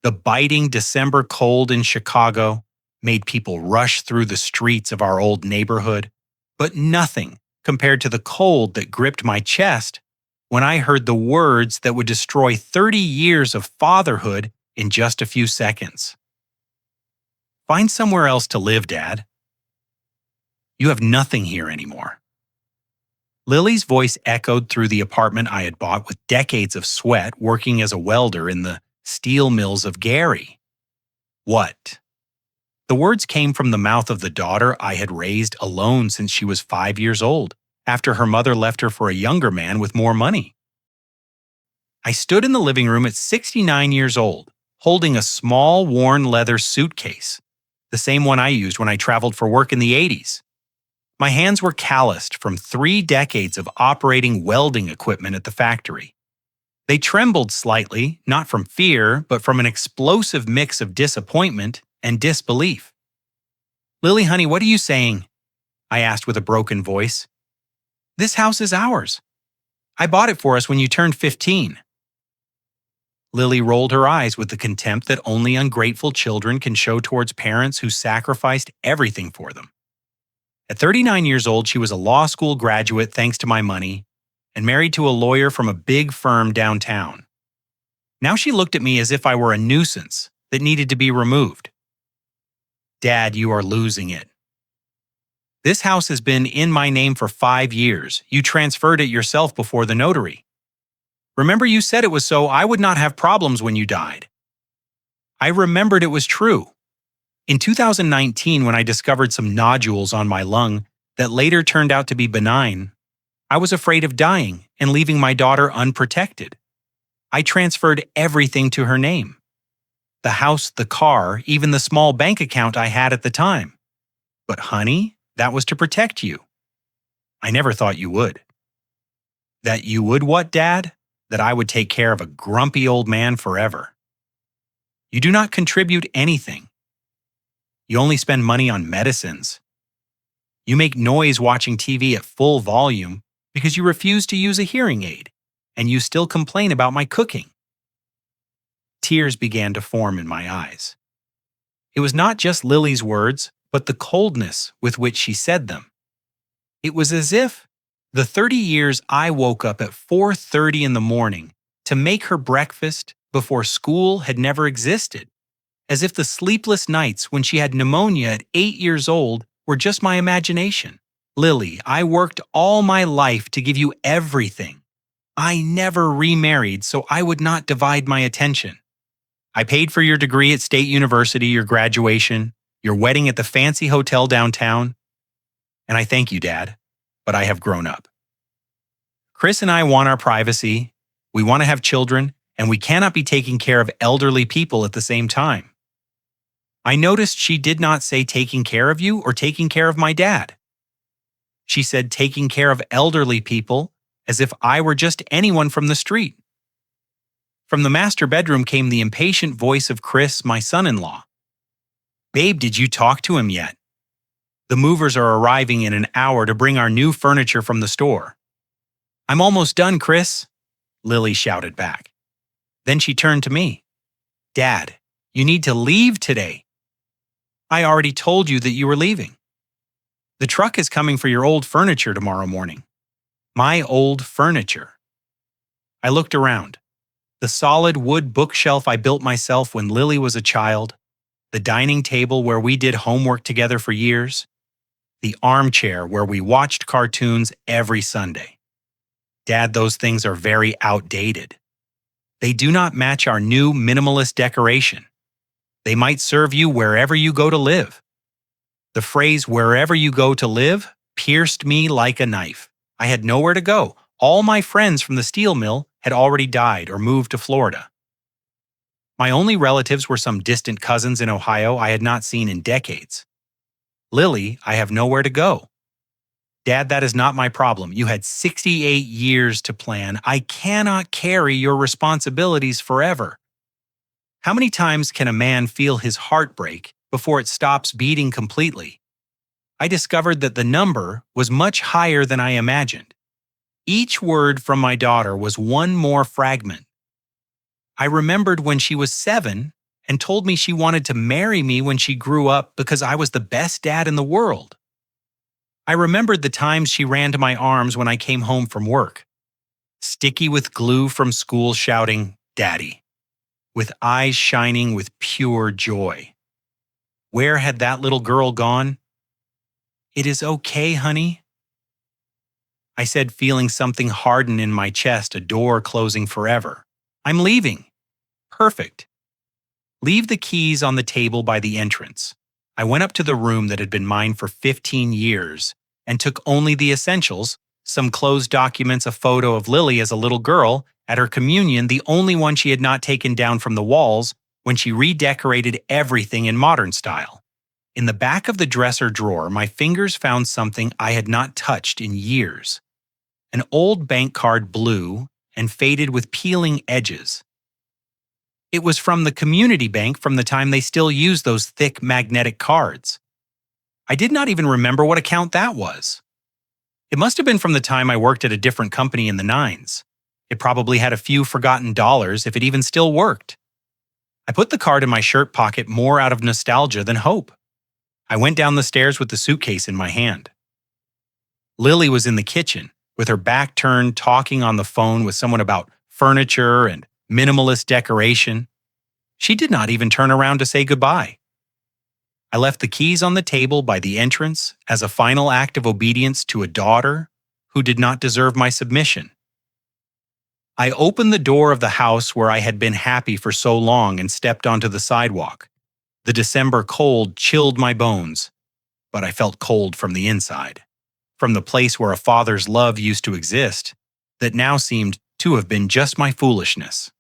The biting December cold in Chicago made people rush through the streets of our old neighborhood, but nothing compared to the cold that gripped my chest when I heard the words that would destroy 30 years of fatherhood in just a few seconds. Find somewhere else to live, Dad. You have nothing here anymore. Lily's voice echoed through the apartment I had bought with decades of sweat working as a welder in the steel mills of Gary. What? The words came from the mouth of the daughter I had raised alone since she was 5 years old, after her mother left her for a younger man with more money. I stood in the living room at 69 years old, holding a small, worn leather suitcase, the same one I used when I traveled for work in the 80s. My hands were calloused from 3 decades of operating welding equipment at the factory. They trembled slightly, not from fear, but from an explosive mix of disappointment and disbelief. "Lily, honey, what are you saying?" I asked with a broken voice. "This house is ours. I bought it for us when you turned 15. Lily rolled her eyes with the contempt that only ungrateful children can show towards parents who sacrificed everything for them. At 39 years old, she was a law school graduate thanks to my money, and married to a lawyer from a big firm downtown. Now she looked at me as if I were a nuisance that needed to be removed. "Dad, you are losing it. This house has been in my name for 5 years. You transferred it yourself before the notary. Remember, you said it was so I would not have problems when you died." I remembered it was true. In 2019, when I discovered some nodules on my lung that later turned out to be benign, I was afraid of dying and leaving my daughter unprotected. I transferred everything to her name. The house, the car, even the small bank account I had at the time. But honey, that was to protect you. I never thought you would. That you would what, Dad? That I would take care of a grumpy old man forever. You do not contribute anything. You only spend money on medicines. You make noise watching TV at full volume because you refuse to use a hearing aid, and you still complain about my cooking. Tears began to form in my eyes. It was not just Lily's words, but the coldness with which she said them. It was as if the 30 years I woke up at 4:30 in the morning to make her breakfast before school had never existed. As if the sleepless nights when she had pneumonia at 8 years old were just my imagination. "Lily, I worked all my life to give you everything. I never remarried so I would not divide my attention. I paid for your degree at State University, your graduation, your wedding at the fancy hotel downtown. And I thank you, Dad, but I have grown up. Chris and I want our privacy, we want to have children, and we cannot be taking care of elderly people at the same time." I noticed she did not say taking care of you or taking care of my dad. She said taking care of elderly people as if I were just anyone from the street. From the master bedroom came the impatient voice of Chris, my son-in-law. "Babe, did you talk to him yet? The movers are arriving in an hour to bring our new furniture from the store." "I'm almost done, Chris," Lily shouted back. Then she turned to me. "Dad, you need to leave today." "I already told you that you were leaving." "The truck is coming for your old furniture tomorrow morning." My old furniture. I looked around. The solid wood bookshelf I built myself when Lily was a child, the dining table where we did homework together for years, the armchair where we watched cartoons every Sunday. Dad, those things are very outdated. They do not match our new minimalist decoration. They might serve you wherever you go to live. The phrase "wherever you go to live" pierced me like a knife. I had nowhere to go. All my friends from the steel mill had already died or moved to Florida. My only relatives were some distant cousins in Ohio I had not seen in decades. "Lily, I have nowhere to go." "Dad, that is not my problem. You had 68 years to plan. I cannot carry your responsibilities forever." How many times can a man feel his heart break before it stops beating completely? I discovered that the number was much higher than I imagined. Each word from my daughter was one more fragment. I remembered when she was 7 and told me she wanted to marry me when she grew up because I was the best dad in the world. I remembered the times she ran to my arms when I came home from work, sticky with glue from school, shouting, "Daddy," with eyes shining with pure joy. Where had that little girl gone? "It is okay, honey," I said, feeling something harden in my chest, a door closing forever. "I'm leaving." Perfect. Leave the keys on the table by the entrance. I went up to the room that had been mine for 15 years and took only the essentials, some closed documents, a photo of Lily as a little girl at her communion, the only one she had not taken down from the walls when she redecorated everything in modern style. In the back of the dresser drawer, my fingers found something I had not touched in years. An old bank card, blue and faded with peeling edges. It was from the community bank from the time they still used those thick magnetic cards. I did not even remember what account that was. It must have been from the time I worked at a different company in the 90s. It probably had a few forgotten dollars if it even still worked. I put the card in my shirt pocket more out of nostalgia than hope. I went down the stairs with the suitcase in my hand. Lily was in the kitchen, with her back turned, talking on the phone with someone about furniture and minimalist decoration. She did not even turn around to say goodbye. I left the keys on the table by the entrance as a final act of obedience to a daughter who did not deserve my submission. I opened the door of the house where I had been happy for so long and stepped onto the sidewalk. The December cold chilled my bones, but I felt cold from the inside, from the place where a father's love used to exist, that now seemed to have been just my foolishness.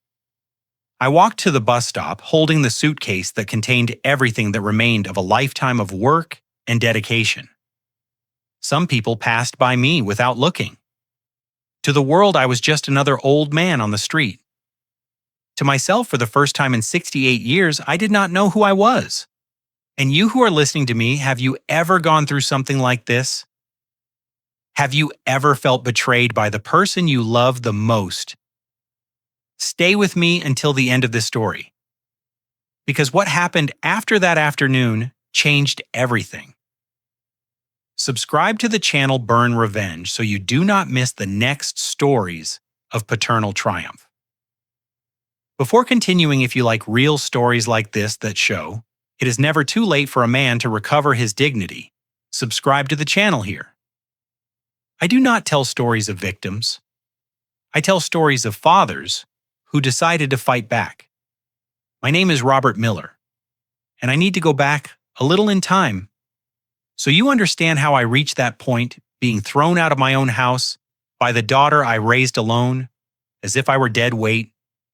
I walked to the bus stop holding the suitcase that contained everything that remained of a lifetime of work and dedication. Some people passed by me without looking. To the world, I was just another old man on the street. To myself, for the first time in 68 years, I did not know who I was. And you who are listening to me, have you ever gone through something like this? Have you ever felt betrayed by the person you love the most? Stay with me until the end of this story, because what happened after that afternoon changed everything. Subscribe to the channel Burn Revenge so you do not miss the next stories of paternal triumph. Before continuing, if you like real stories like this that show it is never too late for a man to recover his dignity, subscribe to the channel here. I do not tell stories of victims. I tell stories of fathers who decided to fight back. My name is Robert Miller, and I need to go back a little in time so you understand how I reached that point, being thrown out of my own house by the daughter I raised alone, as if I were dead weight,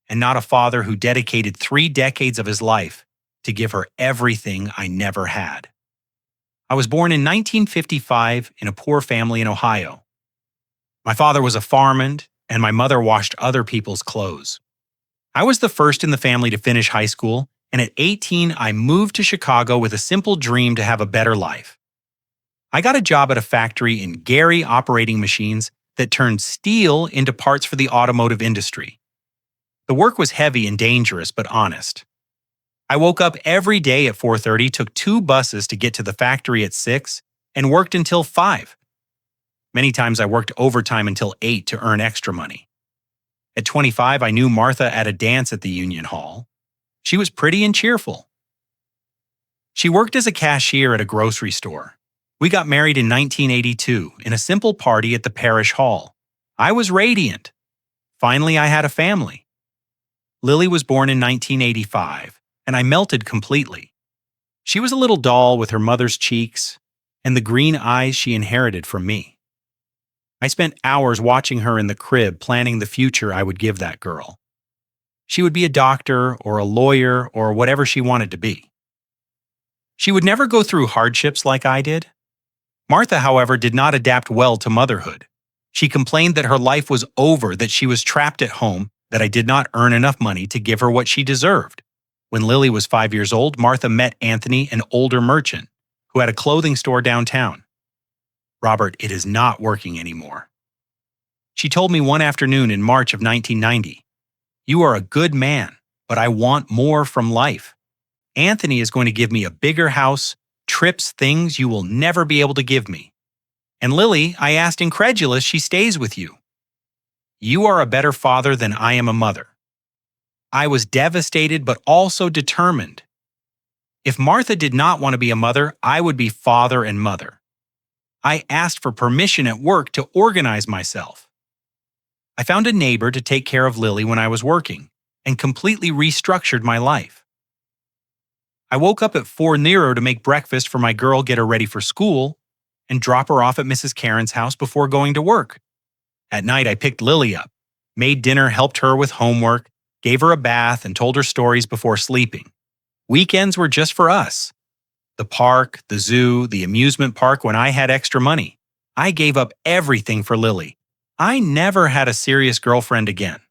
and not a father who dedicated 3 decades of his life to give her everything I never had. I was born in 1955 in a poor family in Ohio. My father was a farmhand, and my mother washed other people's clothes. I was the first in the family to finish high school, and at 18, I moved to Chicago with a simple dream to have a better life. I got a job at a factory in Gary operating machines that turned steel into parts for the automotive industry. The work was heavy and dangerous, but honest. I woke up every day at 4:30, took 2 buses to get to the factory at 6, and worked until 5. Many times I worked overtime until 8 to earn extra money. At 25, I knew Martha at a dance at the Union Hall. She was pretty and cheerful. She worked as a cashier at a grocery store. We got married in 1982 in a simple party at the parish hall. I was radiant. Finally, I had a family. Lily was born in 1985, and I melted completely. She was a little doll with her mother's cheeks and the green eyes she inherited from me. I spent hours watching her in the crib, planning the future I would give that girl. She would be a doctor or a lawyer or whatever she wanted to be. She would never go through hardships like I did. Martha, however, did not adapt well to motherhood. She complained that her life was over, that she was trapped at home, that I did not earn enough money to give her what she deserved. When Lily was 5 years old, Martha met Anthony, an older merchant, who had a clothing store downtown. "Robert, it is not working anymore." She told me one afternoon in March of 1990, "You are a good man, but I want more from life. Anthony is going to give me a bigger house, trips, things you will never be able to give me. And Lily, I asked incredulous, she stays with you. You are a better father than I am a mother. I was devastated but also determined. If Martha did not want to be a mother, I would be father and mother. I asked for permission at work to organize myself. I found a neighbor to take care of Lily when I was working and completely restructured my life. I woke up at 4:00 to make breakfast for my girl, get her ready for school, and drop her off at Mrs. Karen's house before going to work. At night, I picked Lily up, made dinner, helped her with homework, gave her a bath, and told her stories before sleeping. Weekends were just for us. The park, the zoo, the amusement park when I had extra money. I gave up everything for Lily. I never had a serious girlfriend again.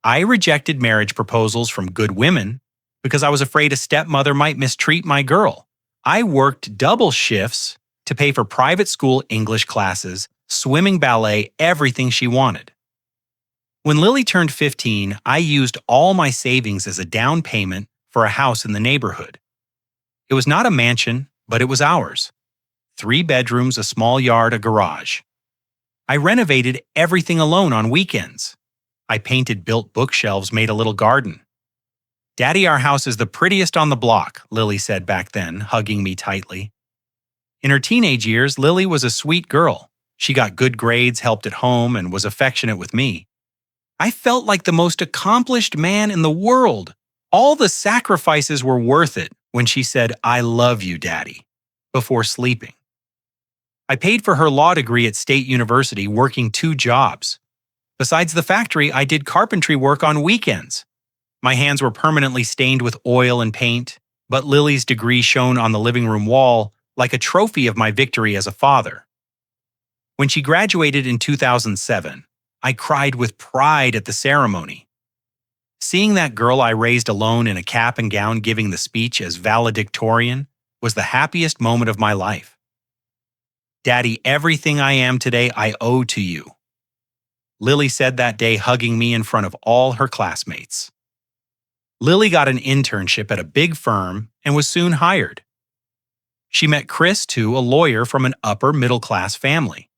I rejected marriage proposals from good women because I was afraid a stepmother might mistreat my girl. I worked double shifts to pay for private school English classes, swimming, ballet, everything she wanted. When Lily turned 15, I used all my savings as a down payment for a house in the neighborhood. It was not a mansion, but it was ours. 3 bedrooms, a small yard, a garage. I renovated everything alone on weekends. I painted built bookshelves, made a little garden. Daddy, our house is the prettiest on the block, Lily said back then, hugging me tightly. In her teenage years, Lily was a sweet girl. She got good grades, helped at home, and was affectionate with me. I felt like the most accomplished man in the world. All the sacrifices were worth it when she said, "I love you, Daddy," before sleeping. I paid for her law degree at State University, working 2 jobs. Besides the factory, I did carpentry work on weekends. My hands were permanently stained with oil and paint, but Lily's degree shone on the living room wall like a trophy of my victory as a father. When she graduated in 2007, I cried with pride at the ceremony. Seeing that girl I raised alone in a cap and gown giving the speech as valedictorian was the happiest moment of my life. Daddy, everything I am today I owe to you. Lily said that day, hugging me in front of all her classmates. Lily got an internship at a big firm and was soon hired. She met Chris, too, a lawyer from an upper middle-class family.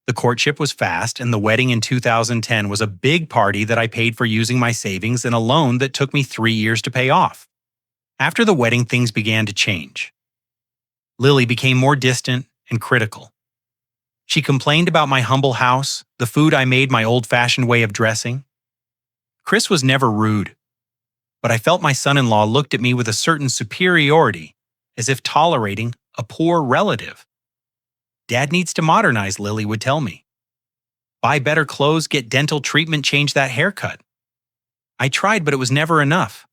The courtship was fast, and the wedding in 2010 was a big party that I paid for using my savings and a loan that took me 3 years to pay off. After the wedding, things began to change. Lily became more distant and critical. She complained about my humble house, the food I made, my old-fashioned way of dressing. Chris was never rude, but I felt my son-in-law looked at me with a certain superiority, as if tolerating a poor relative. Dad needs to modernize, Lily would tell me. Buy better clothes, get dental treatment, change that haircut. I tried, but it was never enough.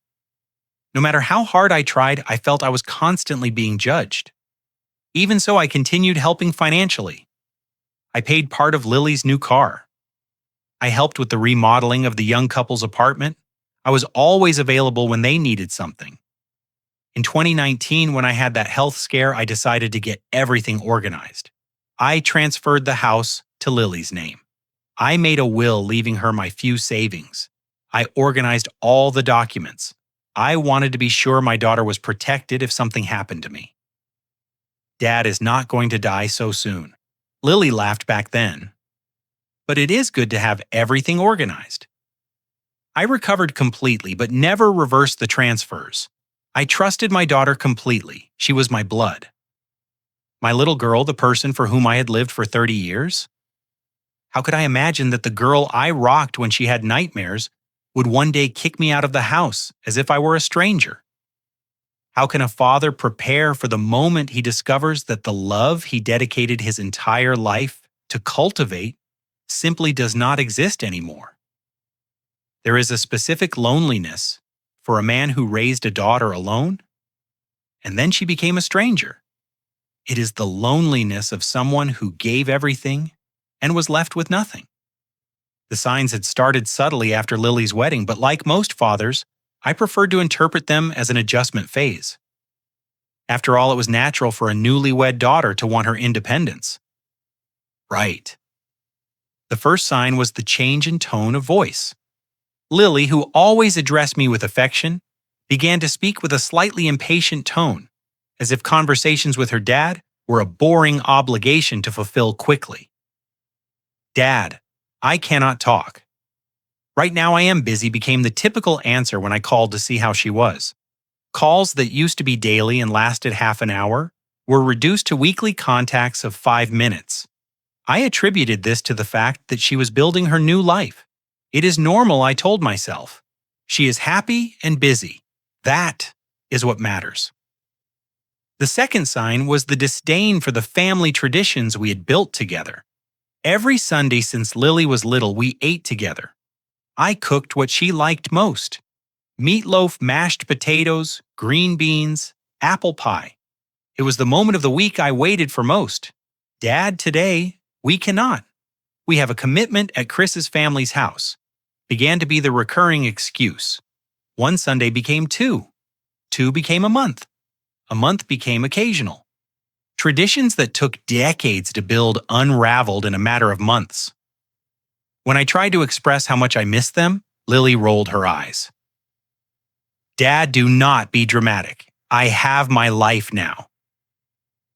No matter how hard I tried, I felt I was constantly being judged. Even so, I continued helping financially. I paid part of Lily's new car. I helped with the remodeling of the young couple's apartment. I was always available when they needed something. In 2019, when I had that health scare, I decided to get everything organized. I transferred the house to Lily's name. I made a will leaving her my few savings. I organized all the documents. I wanted to be sure my daughter was protected if something happened to me. Dad is not going to die so soon. Lily laughed back then. But it is good to have everything organized. I recovered completely, but never reversed the transfers. I trusted my daughter completely. She was my blood. My little girl, the person for whom I had lived for 30 years? How could I imagine that the girl I rocked when she had nightmares would one day kick me out of the house as if I were a stranger? How can a father prepare for the moment he discovers that the love he dedicated his entire life to cultivate simply does not exist anymore? There is a specific loneliness for a man who raised a daughter alone, and then she became a stranger. It is the loneliness of someone who gave everything and was left with nothing. The signs had started subtly after Lily's wedding, but like most fathers, I preferred to interpret them as an adjustment phase. After all, it was natural for a newlywed daughter to want her independence. Right. The first sign was the change in tone of voice. Lily, who always addressed me with affection, began to speak with a slightly impatient tone, as if conversations with her dad were a boring obligation to fulfill quickly. "Dad, I cannot talk. Right now I am busy" became the typical answer when I called to see how she was. Calls that used to be daily and lasted half an hour were reduced to weekly contacts of 5 minutes. I attributed this to the fact that she was building her new life. It is normal, I told myself. She is happy and busy. That is what matters. The second sign was the disdain for the family traditions we had built together. Every Sunday since Lily was little, we ate together. I cooked what she liked most: meatloaf, mashed potatoes, green beans, apple pie. It was the moment of the week I waited for most. "Dad, today, we cannot. We have a commitment at Chris's family's house," began to be the recurring excuse. One Sunday became two. Two became a month. A month became occasional. Traditions that took decades to build unraveled in a matter of months. When I tried to express how much I missed them, Lily rolled her eyes. "Dad, do not be dramatic. I have my life now.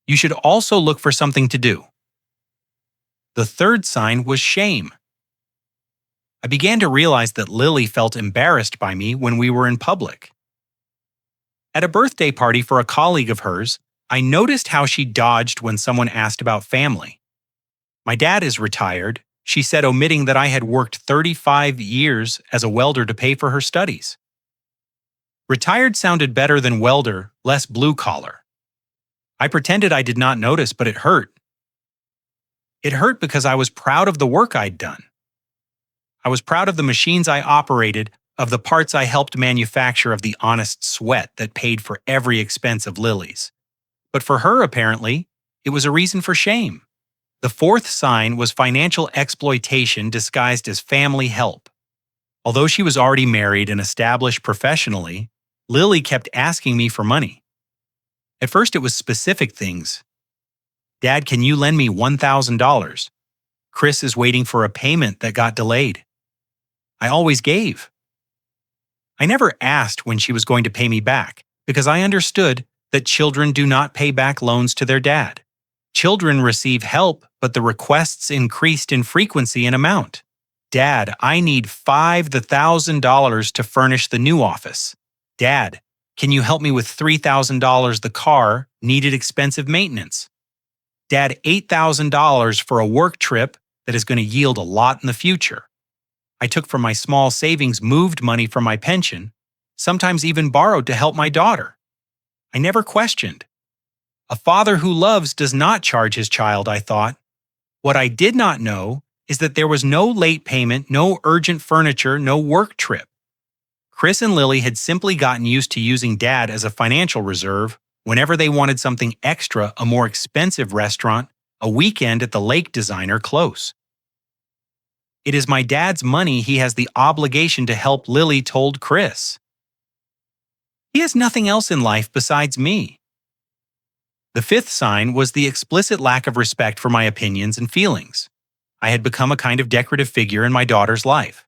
You should also look for something to do." The third sign was shame. I began to realize that Lily felt embarrassed by me when we were in public. At a birthday party for a colleague of hers, I noticed how she dodged when someone asked about family. "My dad is retired," she said, omitting that I had worked 35 years as a welder to pay for her studies. Retired sounded better than welder, less blue collar. I pretended I did not notice, but it hurt. It hurt because I was proud of the work I'd done. I was proud of the machines I operated, of the parts I helped manufacture, of the honest sweat that paid for every expense of Lily's. But for her, apparently, it was a reason for shame. The fourth sign was financial exploitation disguised as family help. Although she was already married and established professionally, Lily kept asking me for money. At first it was specific things. "Dad, can you lend me $1,000? Chris is waiting for a payment that got delayed." I always gave. I never asked when she was going to pay me back, because I understood that children do not pay back loans to their dad. Children receive help, but the requests increased in frequency and amount. "Dad, I need $5,000 to furnish the new office." "Dad, can you help me with $3,000? The car needed expensive maintenance." "Dad, $8,000 for a work trip that is going to yield a lot in the future." I took from my small savings, moved money from my pension, sometimes even borrowed to help my daughter. I never questioned. A father who loves does not charge his child, I thought. What I did not know is that there was no late payment, no urgent furniture, no work trip. Chris and Lily had simply gotten used to using Dad as a financial reserve whenever they wanted something extra, a more expensive restaurant, a weekend at the lake designer close. "It is my dad's money. He has the obligation to help," Lily told Chris. "He has nothing else in life besides me." The fifth sign was the explicit lack of respect for my opinions and feelings. I had become a kind of decorative figure in my daughter's life.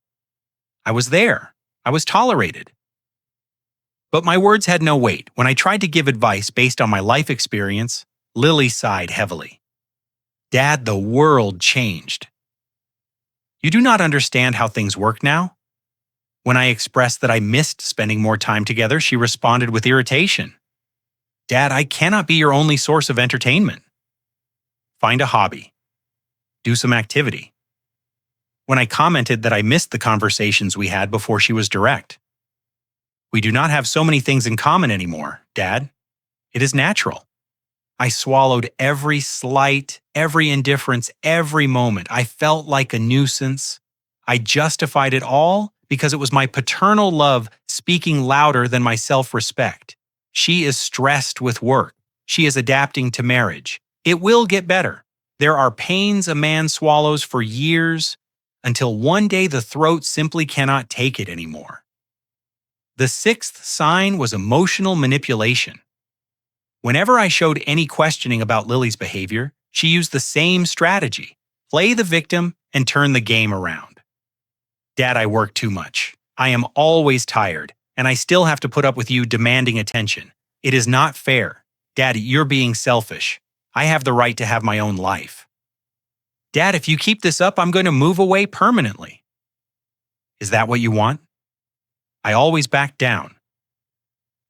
I was there. I was tolerated. But my words had no weight. When I tried to give advice based on my life experience, Lily sighed heavily. "Dad, the world changed. You do not understand how things work now?" When I expressed that I missed spending more time together, she responded with irritation. "Dad, I cannot be your only source of entertainment. Find a hobby. Do some activity." When I commented that I missed the conversations we had before, she was direct. "We do not have so many things in common anymore, Dad. It is natural." I swallowed every slight, every indifference, every moment. I felt like a nuisance. I justified it all because it was my paternal love speaking louder than my self-respect. "She is stressed with work. She is adapting to marriage. It will get better. There are pains a man swallows for years until one day the throat simply cannot take it anymore." The sixth sign was emotional manipulation. Whenever I showed any questioning about Lily's behavior, she used the same strategy: play the victim and turn the game around. "Dad, I work too much. I am always tired. and I still have to put up with you demanding attention. It is not fair. Dad, you're being selfish. I have the right to have my own life. Dad, if you keep this up, I'm going to move away permanently. Is that what you want? I always backed down.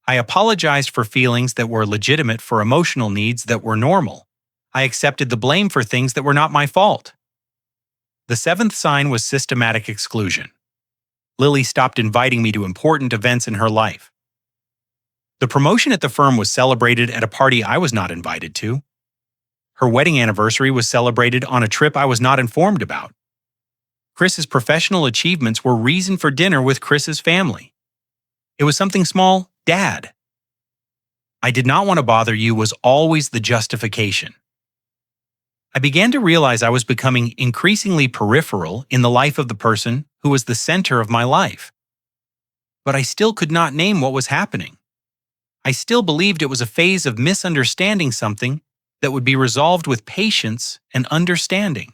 I apologized for feelings that were legitimate for emotional needs that were normal. I accepted the blame for things that were not my fault. The seventh sign was systematic exclusion. Lily stopped inviting me to important events in her life. The promotion at the firm was celebrated at a party I was not invited to. Her wedding anniversary was celebrated on a trip I was not informed about. Chris's professional achievements were reason for dinner with Chris's family. It was something small, Dad. I did not want to bother you was always the justification. I began to realize I was becoming increasingly peripheral in the life of the person who was the center of my life. But I still could not name what was happening. I still believed it was a phase of misunderstanding something that would be resolved with patience and understanding.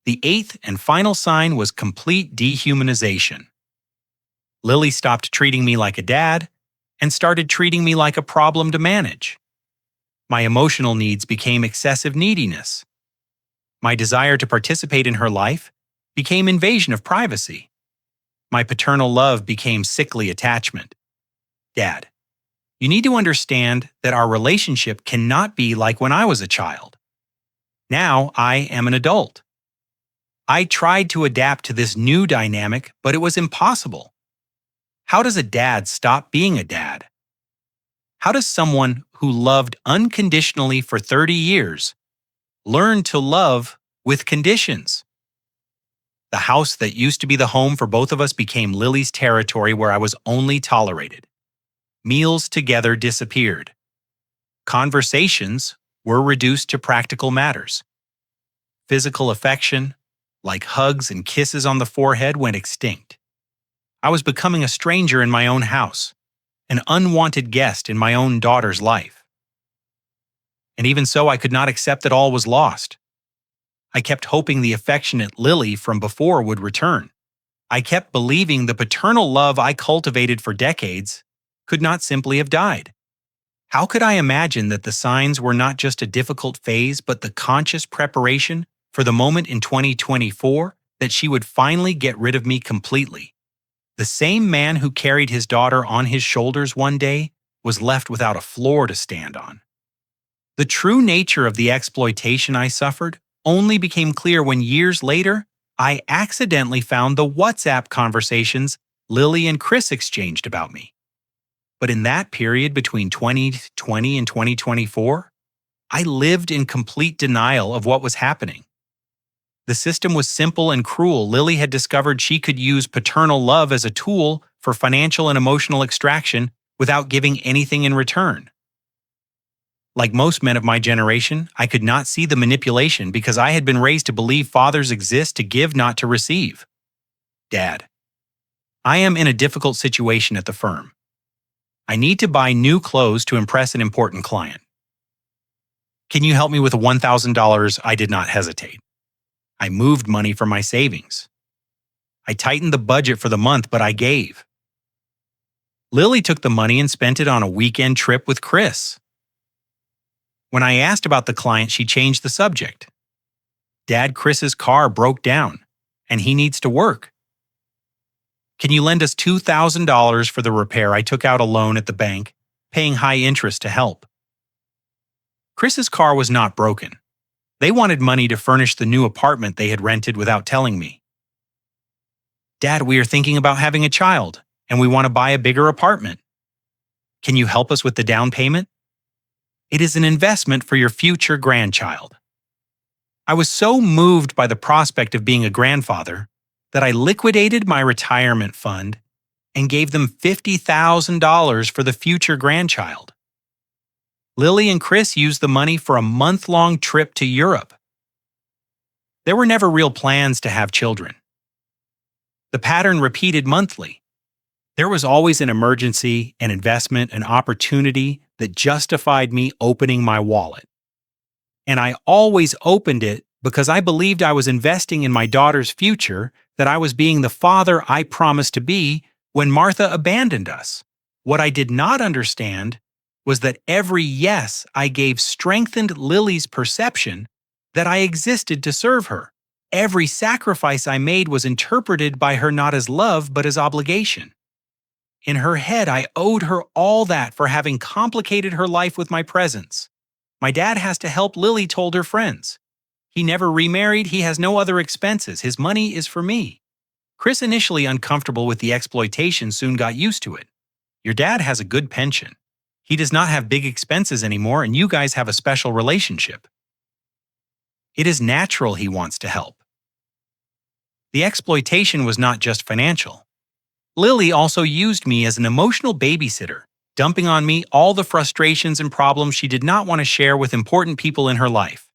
The eighth and final sign was complete dehumanization. Lily stopped treating me like a dad and started treating me like a problem to manage. My emotional needs became excessive neediness. My desire to participate in her life became invasion of privacy. My paternal love became sickly attachment. Dad, you need to understand that our relationship cannot be like when I was a child. Now I am an adult. I tried to adapt to this new dynamic, but it was impossible. How does a dad stop being a dad? How does someone who loved unconditionally for 30 years learn to love with conditions? The house that used to be the home for both of us became Lily's territory where I was only tolerated. Meals together disappeared. Conversations were reduced to practical matters. Physical affection, like hugs and kisses on the forehead, went extinct. I was becoming a stranger in my own house, an unwanted guest in my own daughter's life. And even so, I could not accept that all was lost. I kept hoping the affectionate Lily from before would return. I kept believing the paternal love I cultivated for decades could not simply have died. How could I imagine that the signs were not just a difficult phase, but the conscious preparation for the moment in 2024 that she would finally get rid of me completely? The same man who carried his daughter on his shoulders one day was left without a floor to stand on. The true nature of the exploitation I suffered only became clear when years later I accidentally found the WhatsApp conversations Lily and Chris exchanged about me. But in that period between 2020 and 2024, I lived in complete denial of what was happening. The system was simple and cruel. Lily had discovered she could use paternal love as a tool for financial and emotional extraction without giving anything in return. Like most men of my generation, I could not see the manipulation because I had been raised to believe fathers exist to give, not to receive. Dad, I am in a difficult situation at the firm. I need to buy new clothes to impress an important client. Can you help me with $1,000? I did not hesitate. I moved money from my savings. I tightened the budget for the month, but I gave. Lily took the money and spent it on a weekend trip with Chris. When I asked about the client, she changed the subject. Dad, Chris's car broke down, and he needs to work. Can you lend us $2,000 for the repair? I took out a loan at the bank, paying high interest to help. Chris's car was not broken. They wanted money to furnish the new apartment they had rented without telling me. Dad, we are thinking about having a child, and we want to buy a bigger apartment. Can you help us with the down payment? It is an investment for your future grandchild. I was so moved by the prospect of being a grandfather that I liquidated my retirement fund and gave them $50,000 for the future grandchild. Lily and Chris used the money for a month-long trip to Europe. There were never real plans to have children. The pattern repeated monthly. There was always an emergency, an investment, an opportunity that justified me opening my wallet. And I always opened it because I believed I was investing in my daughter's future, that I was being the father I promised to be when Martha abandoned us. What I did not understand was that every yes I gave strengthened Lily's perception that I existed to serve her. Every sacrifice I made was interpreted by her not as love but as obligation. In her head, I owed her all that for having complicated her life with my presence. My dad has to help, Lily told her friends. He never remarried, he has no other expenses, his money is for me. Chris, initially uncomfortable with the exploitation, soon got used to it. Your dad has a good pension. He does not have big expenses anymore, and you guys have a special relationship. It is natural he wants to help. The exploitation was not just financial. Lily also used me as an emotional babysitter, dumping on me all the frustrations and problems she did not want to share with important people in her life.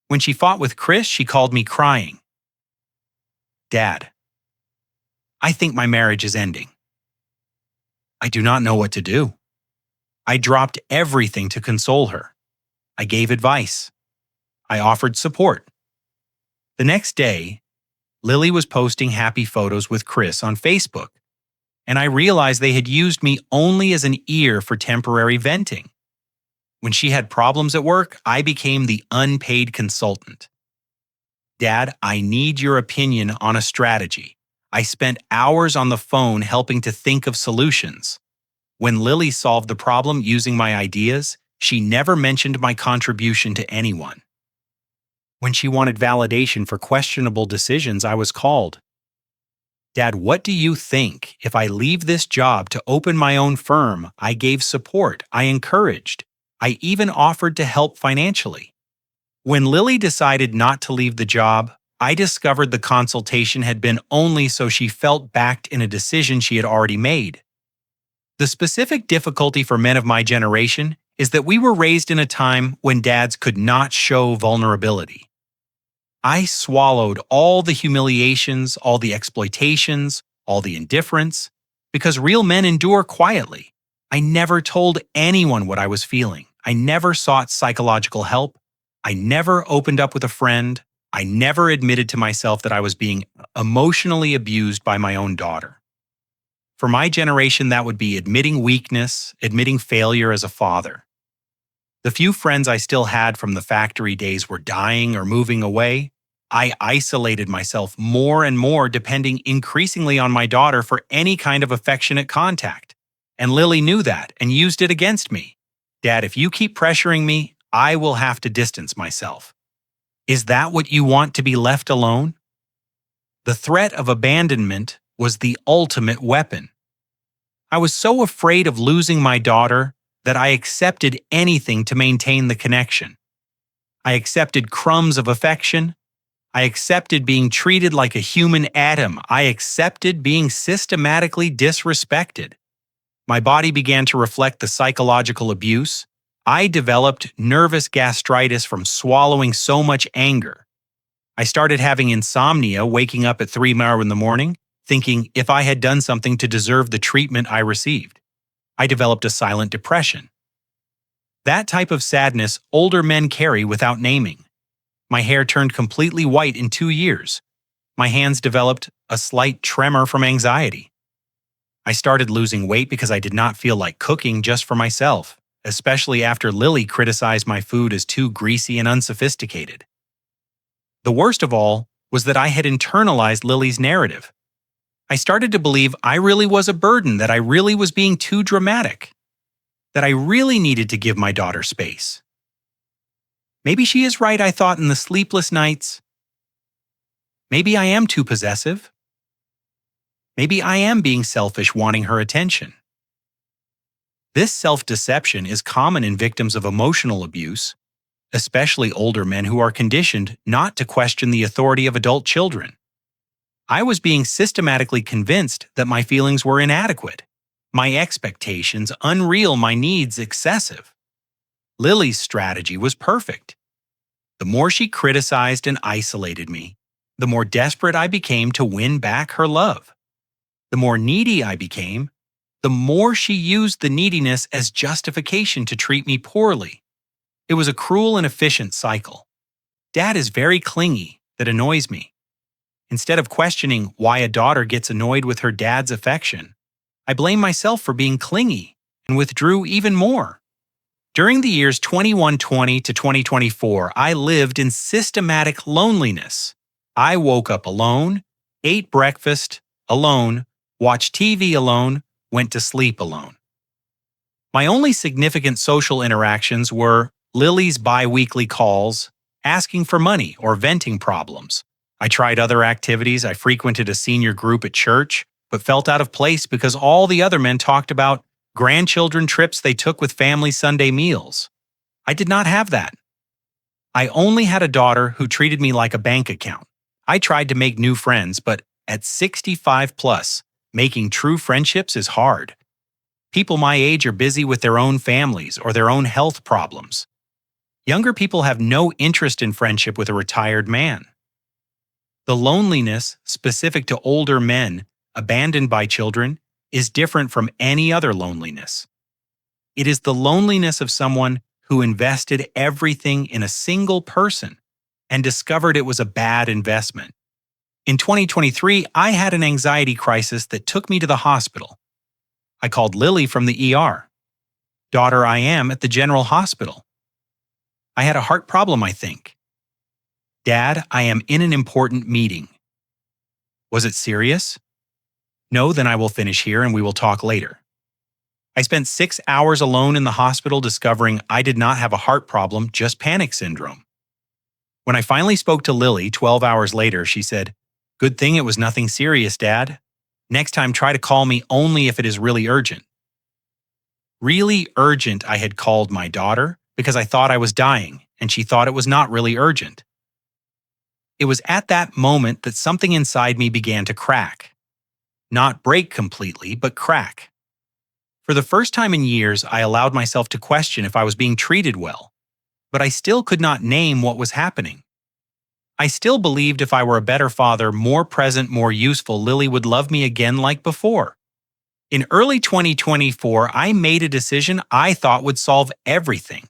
When she fought with Chris, she called me crying. Dad, I think my marriage is ending. I do not know what to do. I dropped everything to console her. I gave advice. I offered support. The next day, Lily was posting happy photos with Chris on Facebook, and I realized they had used me only as an ear for temporary venting. When she had problems at work, I became the unpaid consultant. Dad, I need your opinion on a strategy. I spent hours on the phone helping to think of solutions. When Lily solved the problem using my ideas, she never mentioned my contribution to anyone. When she wanted validation for questionable decisions, I was called. Dad, what do you think? If I leave this job to open my own firm, I gave support, I encouraged, I even offered to help financially. When Lily decided not to leave the job, I discovered the consultation had been only so she felt backed in a decision she had already made. The specific difficulty for men of my generation is that we were raised in a time when dads could not show vulnerability. I swallowed all the humiliations, all the exploitations, all the indifference, because real men endure quietly. I never told anyone what I was feeling. I never sought psychological help. I never opened up with a friend. I never admitted to myself that I was being emotionally abused by my own daughter. For my generation, that would be admitting weakness, admitting failure as a father. The few friends I still had from the factory days were dying or moving away. I isolated myself more and more, depending increasingly on my daughter for any kind of affectionate contact. And Lily knew that and used it against me. Dad, if you keep pressuring me, I will have to distance myself. Is that what you want, to be left alone? The threat of abandonment was the ultimate weapon. I was so afraid of losing my daughter that I accepted anything to maintain the connection. I accepted crumbs of affection. I accepted being treated like a human atom. I accepted being systematically disrespected. My body began to reflect the psychological abuse. I developed nervous gastritis from swallowing so much anger. I started having insomnia, waking up at 3 in the morning, thinking if I had done something to deserve the treatment I received. I developed a silent depression. That type of sadness older men carry without naming. My hair turned completely white in 2 years. My hands developed a slight tremor from anxiety. I started losing weight because I did not feel like cooking just for myself, especially after Lily criticized my food as too greasy and unsophisticated. The worst of all was that I had internalized Lily's narrative. I started to believe I really was a burden, that I really was being too dramatic, that I really needed to give my daughter space. Maybe she is right, I thought in the sleepless nights. Maybe I am too possessive. Maybe I am being selfish, wanting her attention. This self-deception is common in victims of emotional abuse, especially older men who are conditioned not to question the authority of adult children. I was being systematically convinced that my feelings were inadequate, my expectations unreal, my needs excessive. Lily's strategy was perfect. The more she criticized and isolated me, the more desperate I became to win back her love. The more needy I became, the more she used the neediness as justification to treat me poorly. It was a cruel and efficient cycle. Dad is very clingy. That annoys me. Instead of questioning why a daughter gets annoyed with her dad's affection, I blamed myself for being clingy and withdrew even more. During the years 2120 to 2024, I lived in systematic loneliness. I woke up alone, ate breakfast alone, watched TV alone, went to sleep alone. My only significant social interactions were Lily's bi-weekly calls, asking for money or venting problems. I tried other activities. I frequented a senior group at church, but felt out of place because all the other men talked about grandchildren trips they took with family Sunday meals. I did not have that. I only had a daughter who treated me like a bank account. I tried to make new friends, but at 65 plus, making true friendships is hard. People my age are busy with their own families or their own health problems. Younger people have no interest in friendship with a retired man. The loneliness specific to older men abandoned by children is different from any other loneliness. It is the loneliness of someone who invested everything in a single person and discovered it was a bad investment. In 2023, I had an anxiety crisis that took me to the hospital. I called Lily from the ER. Daughter, I am at the general hospital. I had a heart problem, I think. Dad, I am in an important meeting. Was it serious? No, then I will finish here and we will talk later. I spent 6 hours alone in the hospital discovering I did not have a heart problem, just panic syndrome. When I finally spoke to Lily 12 hours later, she said, "Good thing it was nothing serious, Dad. Next time, try to call me only if it is really urgent." Really urgent, I had called my daughter because I thought I was dying, and she thought it was not really urgent. It was at that moment that something inside me began to crack. Not break completely, but crack. For the first time in years, I allowed myself to question if I was being treated well, but I still could not name what was happening. I still believed if I were a better father, more present, more useful, Lily would love me again like before. In early 2024, I made a decision I thought would solve everything.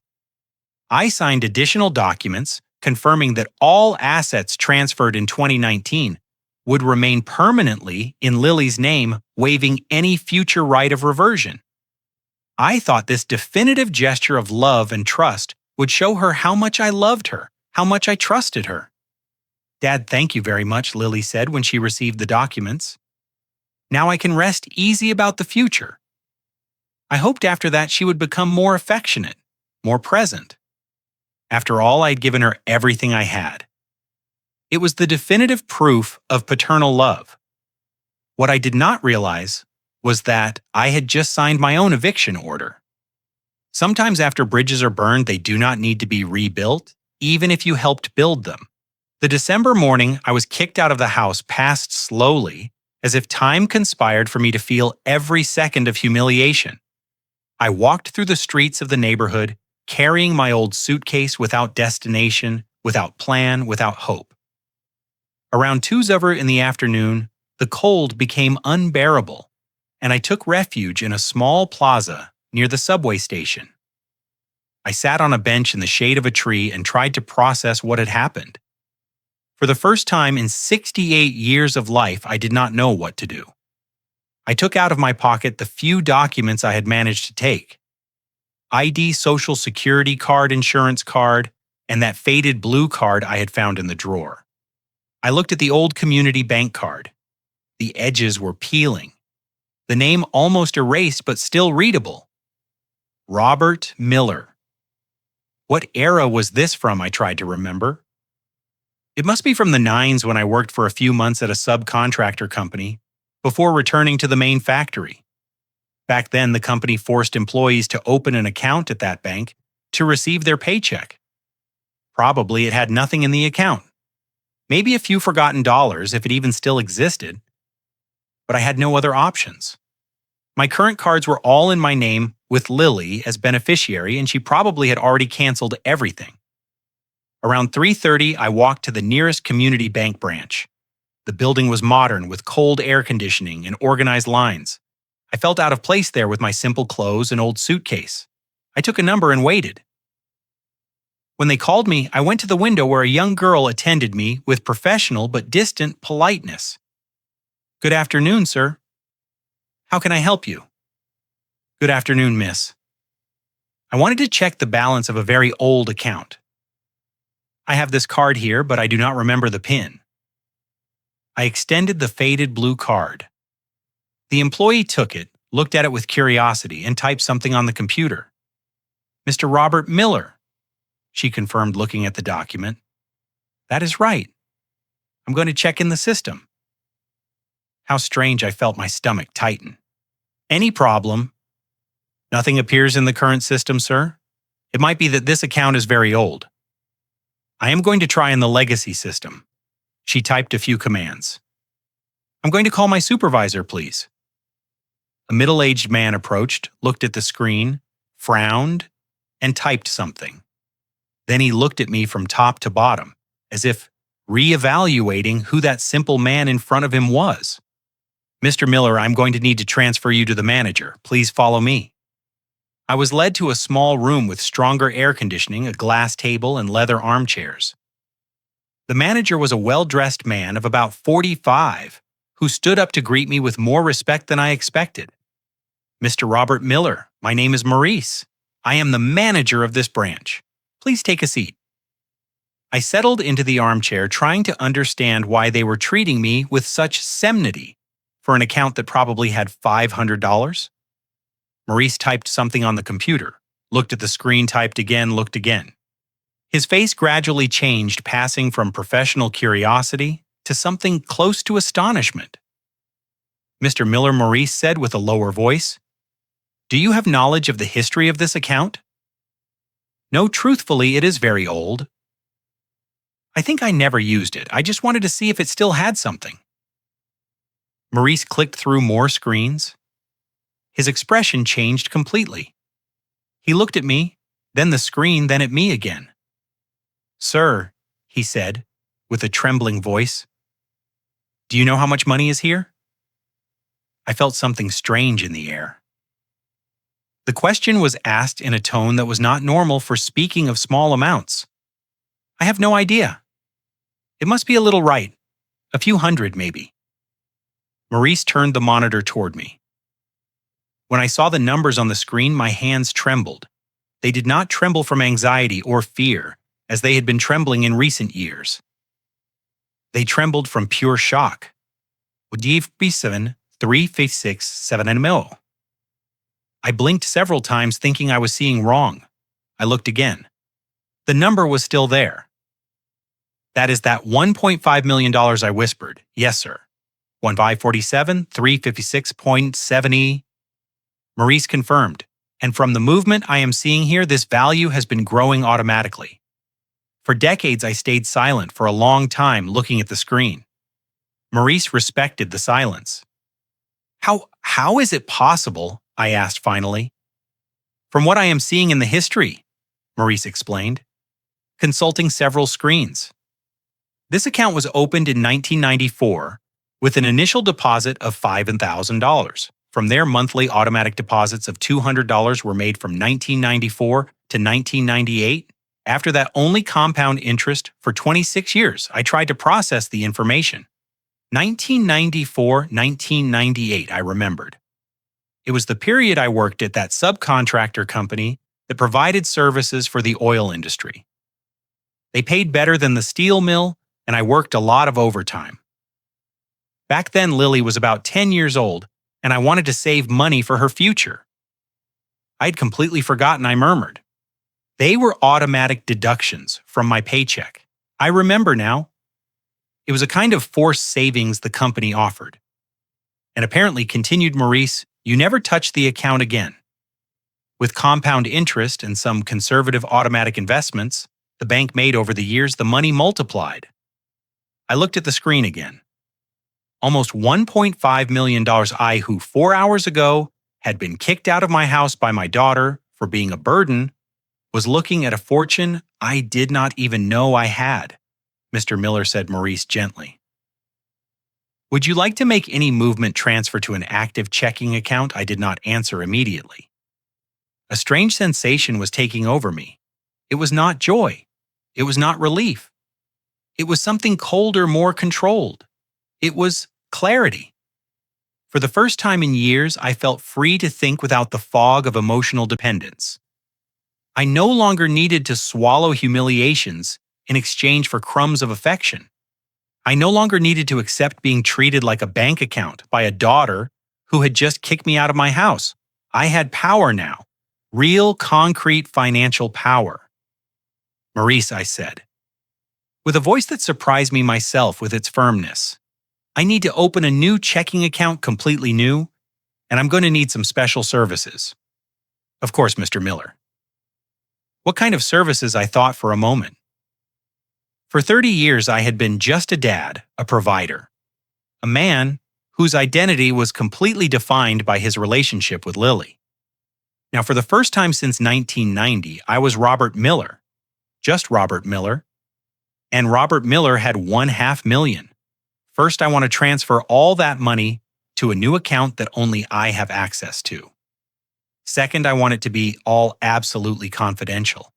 I signed additional documents confirming that all assets transferred in 2019 would remain permanently in Lily's name, waiving any future right of reversion. I thought this definitive gesture of love and trust would show her how much I loved her, how much I trusted her. "Dad, thank you very much," Lily said when she received the documents. "Now I can rest easy about the future." I hoped after that she would become more affectionate, more present. After all, I had given her everything I had. It was the definitive proof of paternal love. What I did not realize was that I had just signed my own eviction order. Sometimes after bridges are burned, they do not need to be rebuilt, even if you helped build them. The December morning I was kicked out of the house passed slowly, as if time conspired for me to feel every second of humiliation. I walked through the streets of the neighborhood, carrying my old suitcase without destination, without plan, without hope. Around 2:00 in the afternoon, the cold became unbearable, and I took refuge in a small plaza near the subway station. I sat on a bench in the shade of a tree and tried to process what had happened. For the first time in 68 years of life, I did not know what to do. I took out of my pocket the few documents I had managed to take: ID, Social Security card, insurance card, and that faded blue card I had found in the drawer. I looked at the old community bank card. The edges were peeling. The name almost erased but still readable. Robert Miller. What era was this from, I tried to remember. It must be from the 90s when I worked for a few months at a subcontractor company before returning to the main factory. Back then, the company forced employees to open an account at that bank to receive their paycheck. Probably it had nothing in the account. Maybe a few forgotten dollars if it even still existed. But I had no other options. My current cards were all in my name with Lily as beneficiary, and she probably had already canceled everything. Around 3:30, I walked to the nearest community bank branch. The building was modern with cold air conditioning and organized lines. I felt out of place there with my simple clothes and old suitcase. I took a number and waited. When they called me, I went to the window where a young girl attended me with professional but distant politeness. "Good afternoon, sir. How can I help you?" "Good afternoon, miss. I wanted to check the balance of a very old account. I have this card here, but I do not remember the PIN." I extended the faded blue card. The employee took it, looked at it with curiosity, and typed something on the computer. "Mr. Robert Miller," she confirmed, looking at the document. "That is right. I'm going to check in the system." How strange, I felt my stomach tighten. "Any problem?" "Nothing appears in the current system, sir. It might be that this account is very old. I am going to try in the legacy system." She typed a few commands. "I'm going to call my supervisor, please." A middle-aged man approached, looked at the screen, frowned, and typed something. Then he looked at me from top to bottom, as if re-evaluating who that simple man in front of him was. "Mr. Miller, I'm going to need to transfer you to the manager. Please follow me." I was led to a small room with stronger air conditioning, a glass table, and leather armchairs. The manager was a well-dressed man of about 45 who stood up to greet me with more respect than I expected. "Mr. Robert Miller, my name is Maurice. I am the manager of this branch. Please take a seat." I settled into the armchair, trying to understand why they were treating me with such solemnity for an account that probably had $500. Maurice typed something on the computer, looked at the screen, typed again, looked again. His face gradually changed, passing from professional curiosity to something close to astonishment. "Mr. Miller," Maurice said with a lower voice, "do you have knowledge of the history of this account?" "No, truthfully, it is very old. I think I never used it. I just wanted to see if it still had something." Maurice clicked through more screens. His expression changed completely. He looked at me, then the screen, then at me again. "Sir," he said, with a trembling voice, "do you know how much money is here?" I felt something strange in the air. The question was asked in a tone that was not normal for speaking of small amounts. "I have no idea. It must be a little right. A few hundred, maybe." Maurice turned the monitor toward me. When I saw the numbers on the screen, my hands trembled. They did not tremble from anxiety or fear, as they had been trembling in recent years. They trembled from pure shock. I blinked several times, thinking I was seeing wrong. I looked again. The number was still there. "That is that $1.5 million I whispered. Yes, sir. 1547, 356.70. Maurice confirmed, "And from the movement I am seeing here, this value has been growing automatically. For decades I stayed silent for a long time, looking at the screen." Maurice respected the silence. How is it possible?" I asked finally. "From what I am seeing in the history," Maurice explained, consulting several screens. "This account was opened in 1994 with an initial deposit of $5,000. From there, monthly automatic deposits of $200 were made from 1994 to 1998. After that, only compound interest for 26 years. I tried to process the information. 1994, 1998, I remembered. It was the period I worked at that subcontractor company that provided services for the oil industry. They paid better than the steel mill, and I worked a lot of overtime. Back then, Lily was about 10 years old, and I wanted to save money for her future." I'd completely forgotten, I murmured. "They were automatic deductions from my paycheck. I remember now. It was a kind of forced savings the company offered. And apparently," continued Maurice, "you never touched the account again. With compound interest and some conservative automatic investments the bank made over the years, the money multiplied." I looked at the screen again. Almost $1.5 million. I, who 4 hours ago had been kicked out of my house by my daughter for being a burden, was looking at a fortune I did not even know I had, Mr. Miller said, Maurice gently. "Would you like to make any movement transfer to an active checking account?" I did not answer immediately. A strange sensation was taking over me. It was not joy. It was not relief. It was something colder, more controlled. It was clarity. For the first time in years, I felt free to think without the fog of emotional dependence. I no longer needed to swallow humiliations in exchange for crumbs of affection. I no longer needed to accept being treated like a bank account by a daughter who had just kicked me out of my house. I had power now. Real, concrete financial power. "Maurice," I said, with a voice that surprised me myself with its firmness, "I need to open a new checking account completely new, and I'm going to need some special services." "Of course, Mr. Miller." What kind of services, I thought for a moment. For 30 years, I had been just a dad, a provider, a man whose identity was completely defined by his relationship with Lily. Now, for the first time since 1990, I was Robert Miller, just Robert Miller, and Robert Miller had $500,000. First, I want to transfer all that money to a new account that only I have access to. Second, I want it to be all absolutely confidential.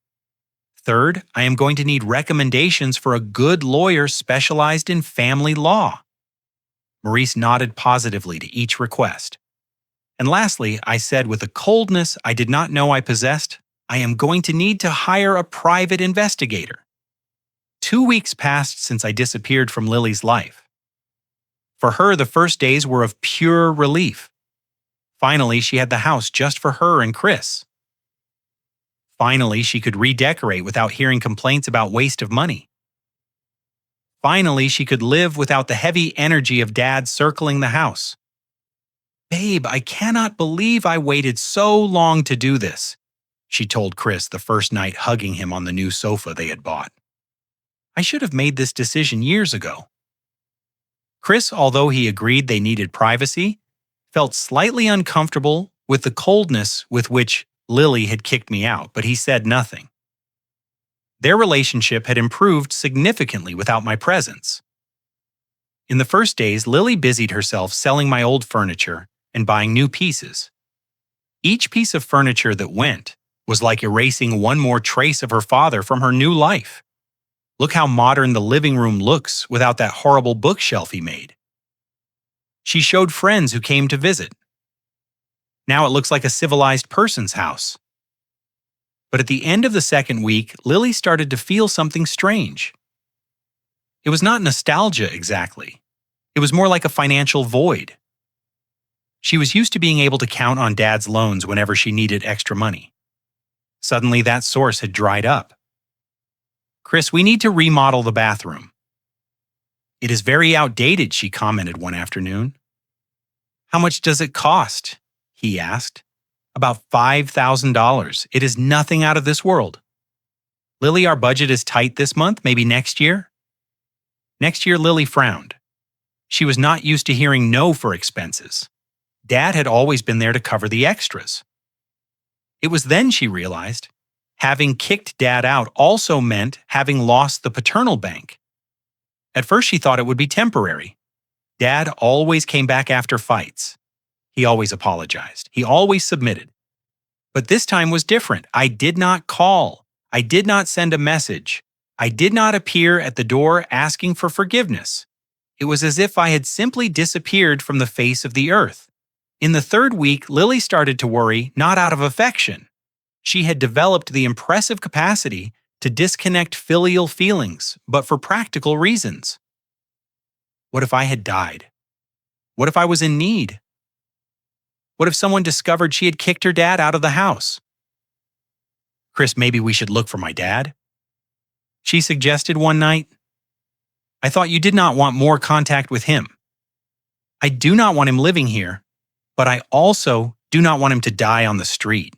Third, I am going to need recommendations for a good lawyer specialized in family law. Maurice nodded positively to each request. And lastly, I said with a coldness I did not know I possessed, I am going to need to hire a private investigator. 2 weeks passed since I disappeared from Lily's life. For her, the first days were of pure relief. Finally, she had the house just for her and Chris. Finally, she could redecorate without hearing complaints about waste of money. Finally, she could live without the heavy energy of Dad circling the house. "Babe, I cannot believe I waited so long to do this," she told Chris the first night hugging him on the new sofa they had bought. "I should have made this decision years ago." Chris, although he agreed they needed privacy, felt slightly uncomfortable with the coldness with which Lily had kicked me out, but he said nothing. Their relationship had improved significantly without my presence. In the first days, Lily busied herself selling my old furniture and buying new pieces. Each piece of furniture that went was like erasing one more trace of her father from her new life. Look how modern the living room looks without that horrible bookshelf he made. She showed friends who came to visit. Now it looks like a civilized person's house. But at the end of the second week, Lily started to feel something strange. It was not nostalgia exactly. It was more like a financial void. She was used to being able to count on Dad's loans whenever she needed extra money. Suddenly, that source had dried up. "Chris, we need to remodel the bathroom." "It is very outdated," she commented one afternoon. "How much does it cost?" he asked. "About $5,000. It is nothing out of this world." "Lily, our budget is tight this month, maybe next year?" Next year, Lily frowned. She was not used to hearing no for expenses. Dad had always been there to cover the extras. It was then she realized having kicked Dad out also meant having lost the paternal bank. At first, she thought it would be temporary. Dad always came back after fights. He always apologized. He always submitted. But this time was different. I did not call. I did not send a message. I did not appear at the door asking for forgiveness. It was as if I had simply disappeared from the face of the earth. In the third week, Lily started to worry, not out of affection. She had developed the impressive capacity to disconnect filial feelings, but for practical reasons. What if I had died? What if I was in need? What if someone discovered she had kicked her dad out of the house? "Chris, maybe we should look for my dad," she suggested one night. "I thought you did not want more contact with him." "I do not want him living here, but I also do not want him to die on the street.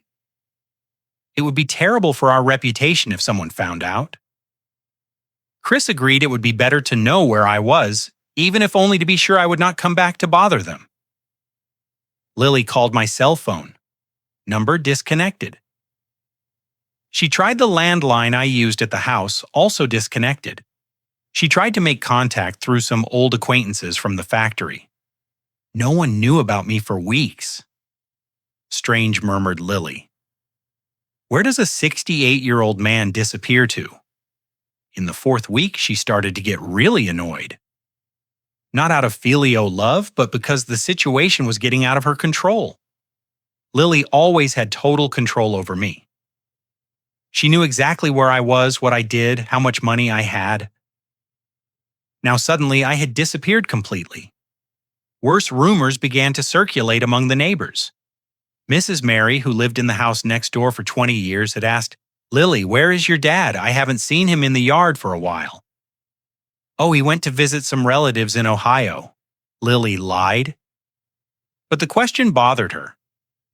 It would be terrible for our reputation if someone found out." Chris agreed it would be better to know where I was, even if only to be sure I would not come back to bother them. Lily called my cell phone. Number disconnected. She tried the landline I used at the house, also disconnected. She tried to make contact through some old acquaintances from the factory. No one knew about me for weeks. Strange, murmured Lily. Where does a 68-year-old man disappear to? In the fourth week, she started to get really annoyed. Not out of filial love, but because the situation was getting out of her control. Lily always had total control over me. She knew exactly where I was, what I did, how much money I had. Now suddenly I had disappeared completely. Worse rumors began to circulate among the neighbors. Mrs. Mary, who lived in the house next door for 20 years, had asked, "Lily, where is your dad? I haven't seen him in the yard for a while." "Oh, he went to visit some relatives in Ohio," Lily lied. But the question bothered her.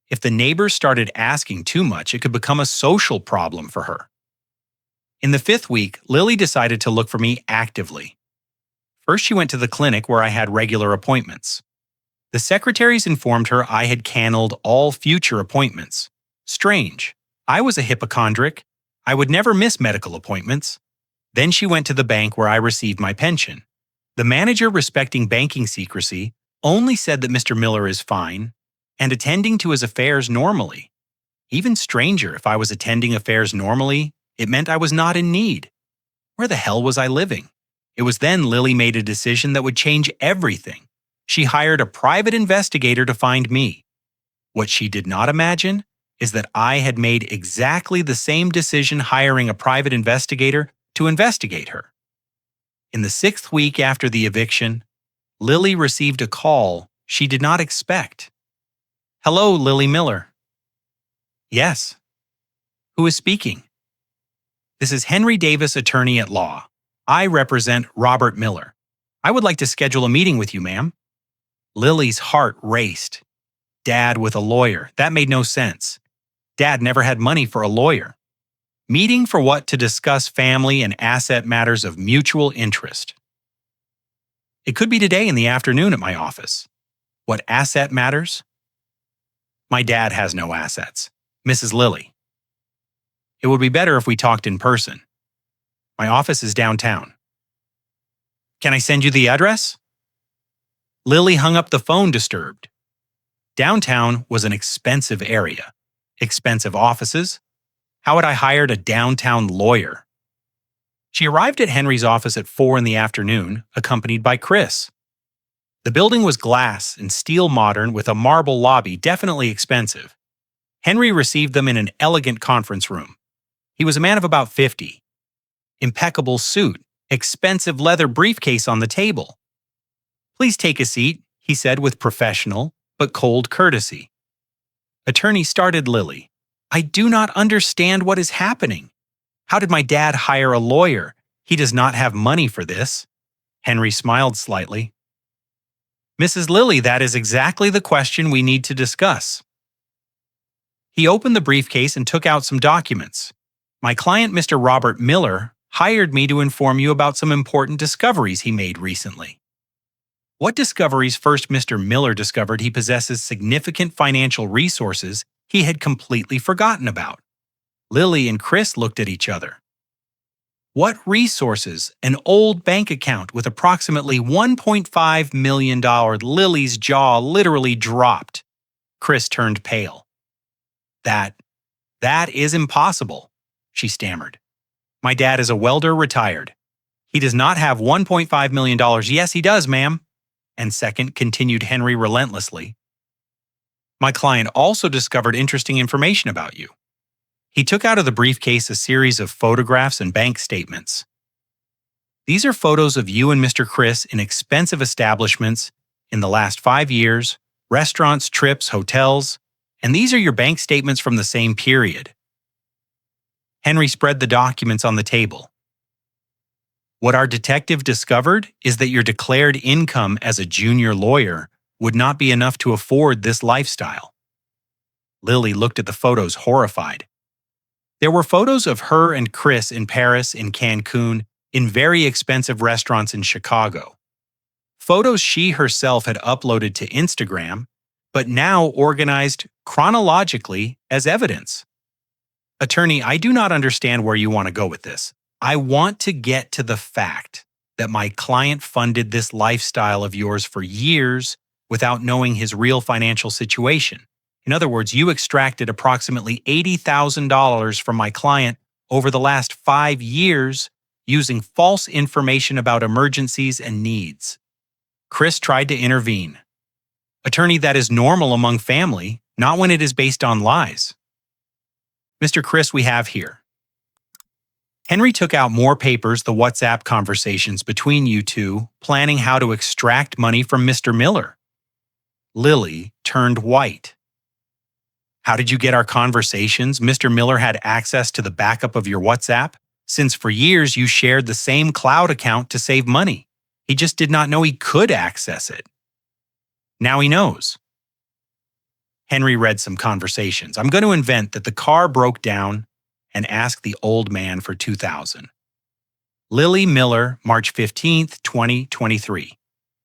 If the neighbors started asking too much, it could become a social problem for her. In the fifth week, Lily decided to look for me actively. First, she went to the clinic where I had regular appointments. The secretaries informed her I had canceled all future appointments. Strange. I was a hypochondriac. I would never miss medical appointments. Then she went to the bank where I received my pension. The manager, respecting banking secrecy, only said that Mr. Miller is fine and attending to his affairs normally. Even stranger, if I was attending affairs normally, it meant I was not in need. Where the hell was I living? It was then Lily made a decision that would change everything. She hired a private investigator to find me. What she did not imagine is that I had made exactly the same decision hiring a private investigator to investigate her. In the sixth week after the eviction, Lily received a call she did not expect. "Hello, Lily Miller." "Yes." "Who is speaking?" "This is Henry Davis, attorney at law. I represent Robert Miller. I would like to schedule a meeting with you, ma'am." Lily's heart raced. Dad with a lawyer. That made no sense. Dad never had money for a lawyer. Meeting for what? To discuss family and asset matters of mutual interest. It could be today in the afternoon at my office. What asset matters? My dad has no assets. Mrs. Lily. It would be better if we talked in person. My office is downtown. Can I send you the address? Lily hung up the phone, disturbed. Downtown was an expensive area. Expensive offices. How had I hired a downtown lawyer? She arrived at Henry's office at 4 in the afternoon, accompanied by Chris. The building was glass and steel modern with a marble lobby, definitely expensive. Henry received them in an elegant conference room. He was a man of about 50. Impeccable suit, expensive leather briefcase on the table. "Please take a seat," he said with professional but cold courtesy. Attorney started Lily. "I do not understand what is happening. How did my dad hire a lawyer? He does not have money for this." Henry smiled slightly. "Mrs. Lily, that is exactly the question we need to discuss." He opened the briefcase and took out some documents. "My client, Mr. Robert Miller, hired me to inform you about some important discoveries he made recently." What discoveries? First, Mr. Miller discovered he possesses significant financial resources he had completely forgotten about. Lily and Chris looked at each other. What resources? An old bank account with approximately $1.5 million. Lily's jaw literally dropped. Chris turned pale. That is impossible," she stammered. "My dad is a welder, retired. He does not have $1.5 million. Yes, he does, ma'am." And second, continued Henry relentlessly, "My client also discovered interesting information about you." He took out of the briefcase a series of photographs and bank statements. "These are photos of you and Mr. Chris in expensive establishments in the last 5 years, restaurants, trips, hotels, and these are your bank statements from the same period." Henry spread the documents on the table. "What our detective discovered is that your declared income as a junior lawyer would not be enough to afford this lifestyle." Lily looked at the photos, horrified. There were photos of her and Chris in Paris, in Cancun, in very expensive restaurants in Chicago. Photos she herself had uploaded to Instagram, but now organized chronologically as evidence. "Attorney, I do not understand where you want to go with this. I want to get to the fact that my client funded this lifestyle of yours for years without knowing his real financial situation. In other words, you extracted approximately $80,000 from my client over the last 5 years using false information about emergencies and needs. Chris tried to intervene. Attorney, that is normal among family, not when it is based on lies. Mr. Chris, we have here. Henry took out more papers, the WhatsApp conversations between you two, planning how to extract money from Mr. Miller. Lily turned white. How did you get our conversations? Mr. Miller had access to the backup of your WhatsApp, since for years you shared the same cloud account to save money. He just did not know he could access it. Now he knows. Henry read some conversations. I'm going to invent that the car broke down and ask the old man for $2,000. Lily Miller, March 15th, 2023.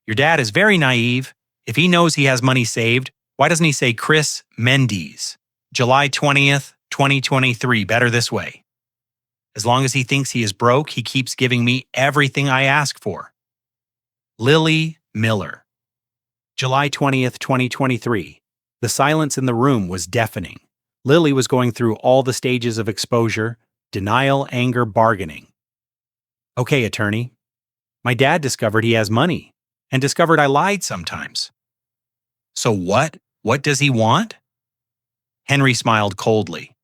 Your dad is very naive. If he knows he has money saved, why doesn't he say Chris Mendes, July 20th, 2023, better this way? As long as he thinks he is broke, he keeps giving me everything I ask for. Lily Miller, July 20th, 2023. The silence in the room was deafening. Lily was going through all the stages of exposure, denial, anger, bargaining. Okay, attorney. My dad discovered he has money and discovered I lied sometimes. So what? What does he want? Henry smiled coldly.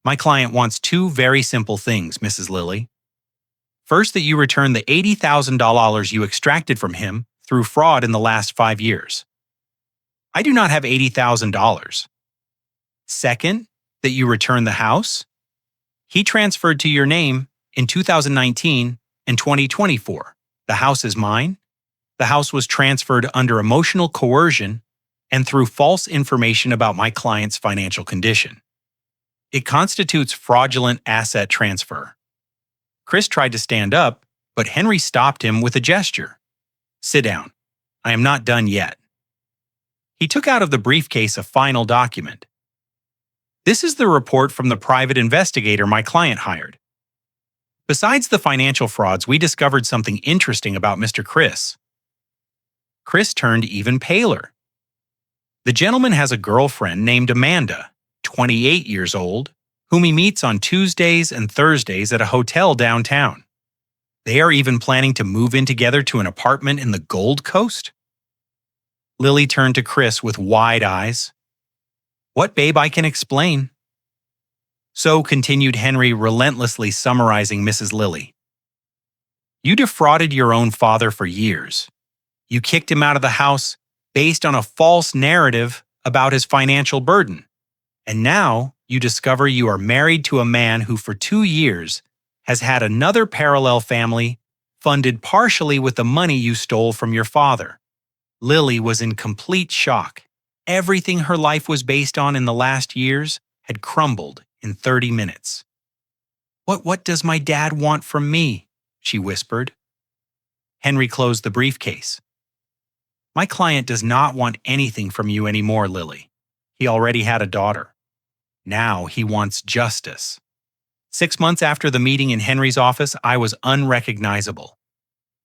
My client wants two very simple things, Mrs. Lilly. First, that you return the $80,000 you extracted from him through fraud in the last 5 years. I do not have $80,000. Second, that you return the house. He transferred to your name in 2019 and 2024. The house is mine. The house was transferred under emotional coercion and through false information about my client's financial condition. It constitutes fraudulent asset transfer. Chris tried to stand up, but Henry stopped him with a gesture. Sit down. I am not done yet. He took out of the briefcase a final document. This is the report from the private investigator my client hired. Besides the financial frauds, we discovered something interesting about Mr. Chris. Chris turned even paler. The gentleman has a girlfriend named Amanda, 28 years old, whom he meets on Tuesdays and Thursdays at a hotel downtown. They are even planning to move in together to an apartment in the Gold Coast? Lily turned to Chris with wide eyes. What, babe, I can explain. So continued Henry, relentlessly summarizing Mrs. Lilly. You defrauded your own father for years. You kicked him out of the house based on a false narrative about his financial burden. And now you discover you are married to a man who for 2 years has had another parallel family funded partially with the money you stole from your father. Lily was in complete shock. Everything her life was based on in the last years had crumbled in 30 minutes. What does my dad want from me? She whispered. Henry closed the briefcase. My client does not want anything from you anymore, Lily. He already had a daughter. Now he wants justice. 6 months after the meeting in Henry's office, I was unrecognizable.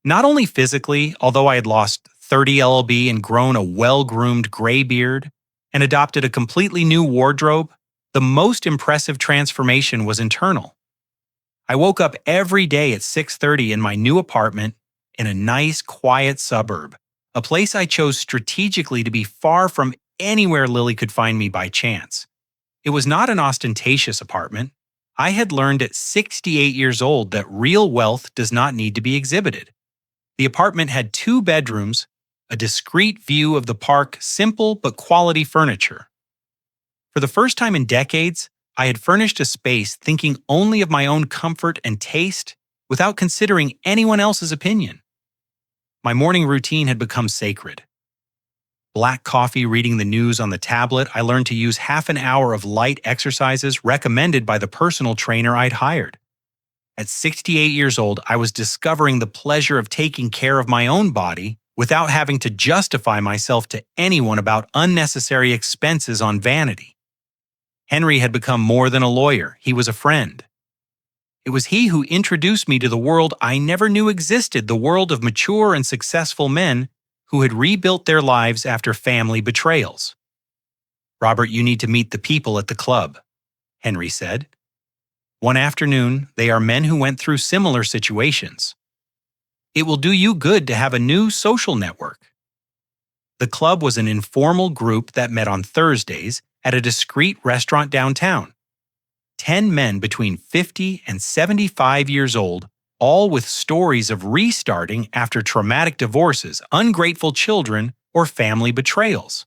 Not only physically, although I had lost 30 LLB and grown a well-groomed gray beard and adopted a completely new wardrobe, the most impressive transformation was internal. I woke up every day at 6:30 in my new apartment in a nice, quiet suburb, a place I chose strategically to be far from anywhere Lily could find me by chance. It was not an ostentatious apartment. I had learned at 68 years old that real wealth does not need to be exhibited. The apartment had 2 bedrooms, a discreet view of the park, simple but quality furniture. For the first time in decades, I had furnished a space thinking only of my own comfort and taste without considering anyone else's opinion. My morning routine had become sacred. Black coffee, reading the news on the tablet, I learned to use half an hour of light exercises recommended by the personal trainer I'd hired. At 68 years old, I was discovering the pleasure of taking care of my own body without having to justify myself to anyone about unnecessary expenses on vanity. Henry had become more than a lawyer. He was a friend. It was he who introduced me to the world I never knew existed, the world of mature and successful men who had rebuilt their lives after family betrayals. Robert, you need to meet the people at the club, Henry said. One afternoon, they are men who went through similar situations. It will do you good to have a new social network. The club was an informal group that met on Thursdays at a discreet restaurant downtown. 10 men between 50 and 75 years old, all with stories of restarting after traumatic divorces, ungrateful children, or family betrayals.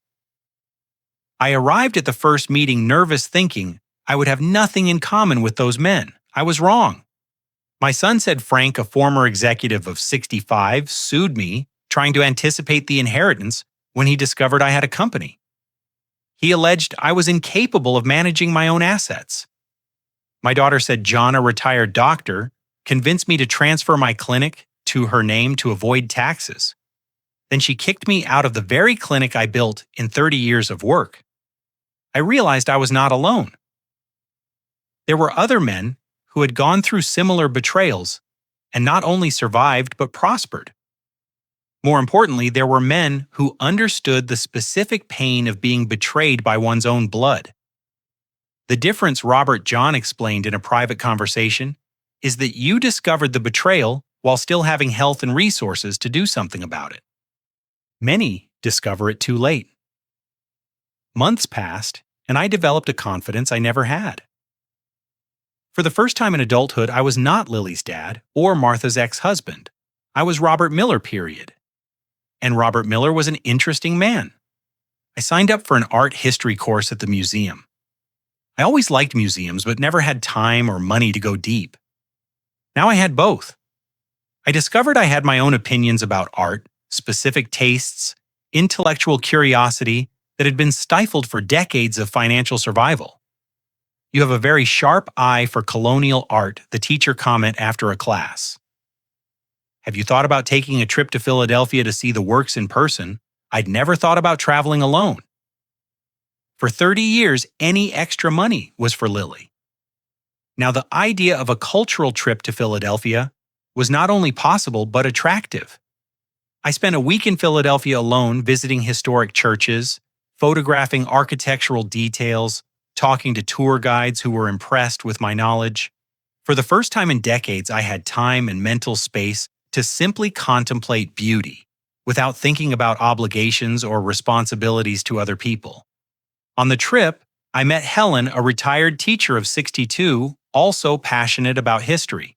I arrived at the first meeting nervous, thinking I would have nothing in common with those men. I was wrong. My son said Frank, a former executive of 65, sued me, trying to anticipate the inheritance when he discovered I had a company. He alleged I was incapable of managing my own assets. My daughter said John, a retired doctor, convinced me to transfer my clinic to her name to avoid taxes. Then she kicked me out of the very clinic I built in 30 years of work. I realized I was not alone. There were other men who had gone through similar betrayals and not only survived but prospered. More importantly, there were men who understood the specific pain of being betrayed by one's own blood. The difference, Robert John explained in a private conversation, is that you discovered the betrayal while still having health and resources to do something about it. Many discover it too late. Months passed, and I developed a confidence I never had. For the first time in adulthood, I was not Lily's dad or Martha's ex-husband. I was Robert Miller, period. And Robert Miller was an interesting man. I signed up for an art history course at the museum. I always liked museums, but never had time or money to go deep. Now I had both. I discovered I had my own opinions about art, specific tastes, intellectual curiosity that had been stifled for decades of financial survival. You have a very sharp eye for colonial art, the teacher commented after a class. Have you thought about taking a trip to Philadelphia to see the works in person? I'd never thought about traveling alone. For 30 years, any extra money was for Lily. Now, the idea of a cultural trip to Philadelphia was not only possible but attractive. I spent a week in Philadelphia alone, visiting historic churches, photographing architectural details, talking to tour guides who were impressed with my knowledge. For the first time in decades, I had time and mental space to simply contemplate beauty without thinking about obligations or responsibilities to other people. On the trip, I met Helen, a retired teacher of 62, also passionate about history.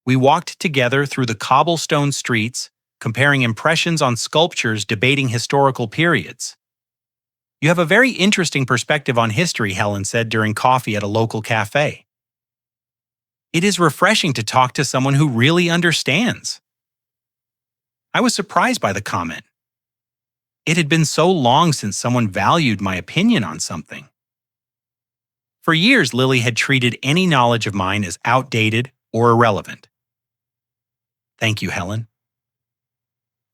We walked together through the cobblestone streets, comparing impressions on sculptures debating historical periods. You have a very interesting perspective on history, Helen said during coffee at a local cafe. It is refreshing to talk to someone who really understands. I was surprised by the comment. It had been so long since someone valued my opinion on something. For years, Lily had treated any knowledge of mine as outdated or irrelevant. Thank you, Helen.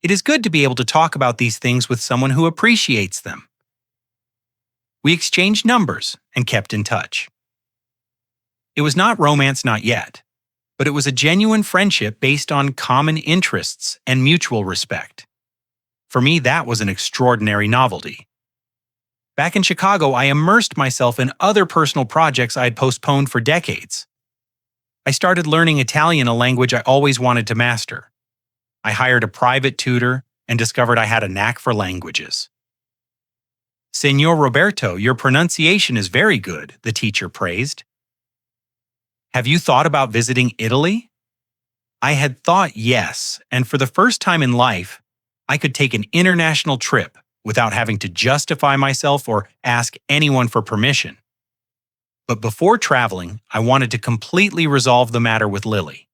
It is good to be able to talk about these things with someone who appreciates them. We exchanged numbers and kept in touch. It was not romance, not yet, but it was a genuine friendship based on common interests and mutual respect. For me, that was an extraordinary novelty. Back in Chicago, I immersed myself in other personal projects I had postponed for decades. I started learning Italian, a language I always wanted to master. I hired a private tutor and discovered I had a knack for languages. Signor Roberto, your pronunciation is very good, the teacher praised. Have you thought about visiting Italy? I had thought yes, and for the first time in life, I could take an international trip without having to justify myself or ask anyone for permission. But before traveling, I wanted to completely resolve the matter with Lily.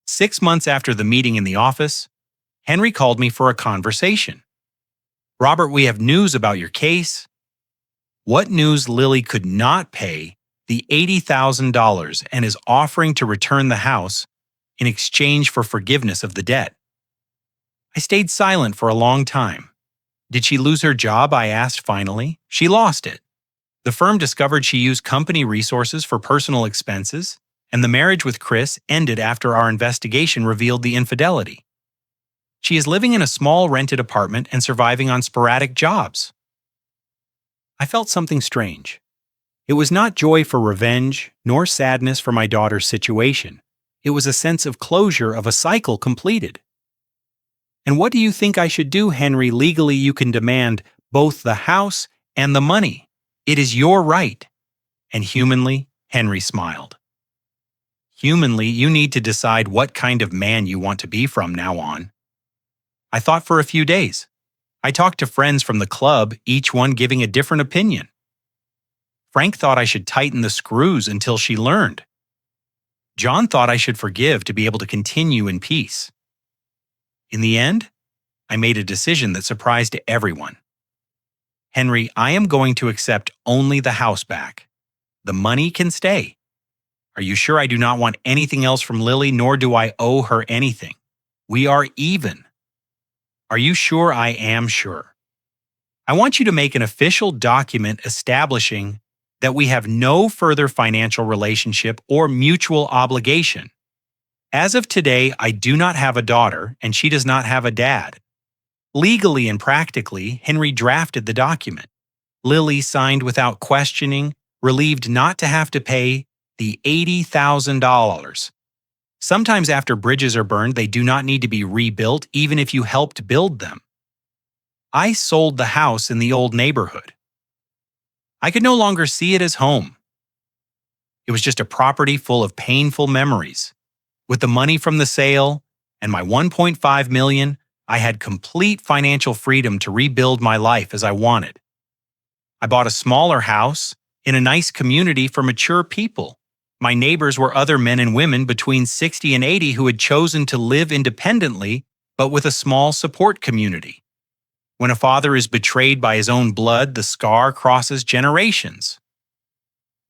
6 months after the meeting in the office, Henry called me for a conversation. Robert, we have news about your case. What news? Lily could not pay the $80,000 and is offering to return the house in exchange for forgiveness of the debt. I stayed silent for a long time. Did she lose her job? I asked finally. She lost it. The firm discovered she used company resources for personal expenses, and the marriage with Chris ended after our investigation revealed the infidelity. She is living in a small rented apartment and surviving on sporadic jobs. I felt something strange. It was not joy for revenge, nor sadness for my daughter's situation. It was a sense of closure of a cycle completed. And what do you think I should do, Henry? Legally, you can demand both the house and the money. It is your right. And humanly, Henry smiled. Humanly, you need to decide what kind of man you want to be from now on. I thought for a few days. I talked to friends from the club, each one giving a different opinion. Frank thought I should tighten the screws until she learned. John thought I should forgive to be able to continue in peace. In the end, I made a decision that surprised everyone. Henry, I am going to accept only the house back. The money can stay. Are you sure I do not want anything else from Lily, nor do I owe her anything? We are even. Are you sure? I am sure. I want you to make an official document establishing that we have no further financial relationship or mutual obligation. As of today, I do not have a daughter, and she does not have a dad. Legally and practically, Henry drafted the document. Lily signed without questioning, relieved not to have to pay the $80,000. Sometimes after bridges are burned, they do not need to be rebuilt, even if you helped build them. I sold the house in the old neighborhood. I could no longer see it as home. It was just a property full of painful memories. With the money from the sale and my $1.5 million, I had complete financial freedom to rebuild my life as I wanted. I bought a smaller house in a nice community for mature people. My neighbors were other men and women between 60 and 80 who had chosen to live independently, but with a small support community. When a father is betrayed by his own blood, the scar crosses generations.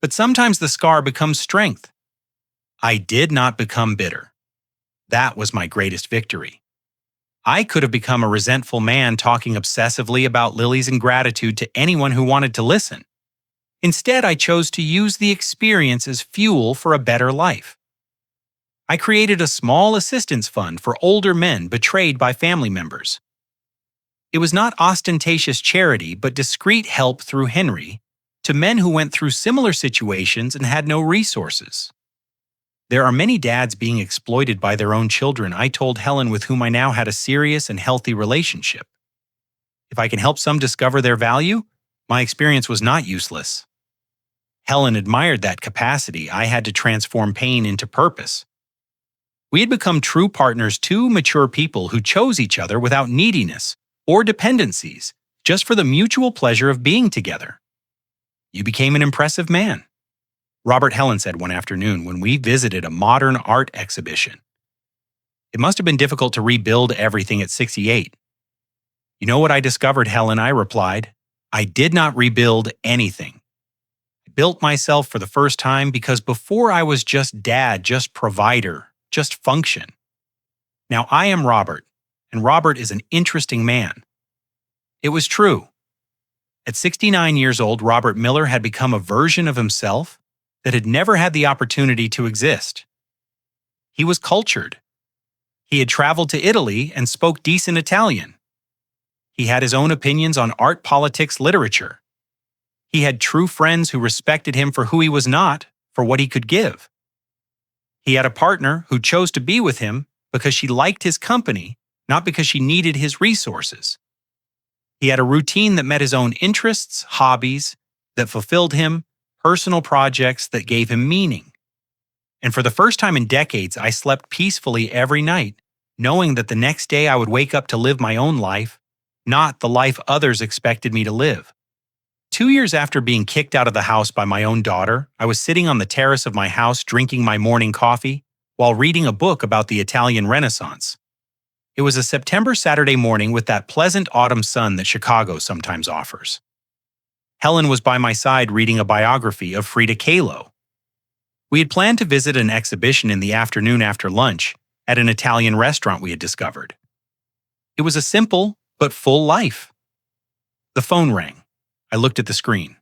But sometimes the scar becomes strength. I did not become bitter. That was my greatest victory. I could have become a resentful man talking obsessively about Lily's ingratitude to anyone who wanted to listen. Instead, I chose to use the experience as fuel for a better life. I created a small assistance fund for older men betrayed by family members. It was not ostentatious charity, but discreet help through Henry to men who went through similar situations and had no resources. There are many dads being exploited by their own children, I told Helen, with whom I now had a serious and healthy relationship. If I can help some discover their value, my experience was not useless. Helen admired that capacity. I had to transform pain into purpose. We had become true partners, two mature people who chose each other without neediness or dependencies, just for the mutual pleasure of being together. You became an impressive man, Robert Helen said one afternoon when we visited a modern art exhibition. It must have been difficult to rebuild everything at 68. You know what I discovered, Helen? I replied. I did not rebuild anything. I built myself for the first time because before I was just dad, just provider, just function. Now I am Robert, and Robert is an interesting man. It was true. At 69 years old, Robert Miller had become a version of himself that had never had the opportunity to exist. He was cultured. He had traveled to Italy and spoke decent Italian. He had his own opinions on art, politics, literature. He had true friends who respected him for who he was not, for what he could give. He had a partner who chose to be with him because she liked his company, not because she needed his resources. He had a routine that met his own interests, hobbies, that fulfilled him, personal projects that gave him meaning. And for the first time in decades, I slept peacefully every night, knowing that the next day I would wake up to live my own life, not the life others expected me to live. 2 years after being kicked out of the house by my own daughter, I was sitting on the terrace of my house drinking my morning coffee while reading a book about the Italian Renaissance. It was a September Saturday morning with that pleasant autumn sun that Chicago sometimes offers. Helen was by my side reading a biography of Frida Kahlo. We had planned to visit an exhibition in the afternoon after lunch at an Italian restaurant we had discovered. It was a simple but full life. The phone rang. I looked at the screen.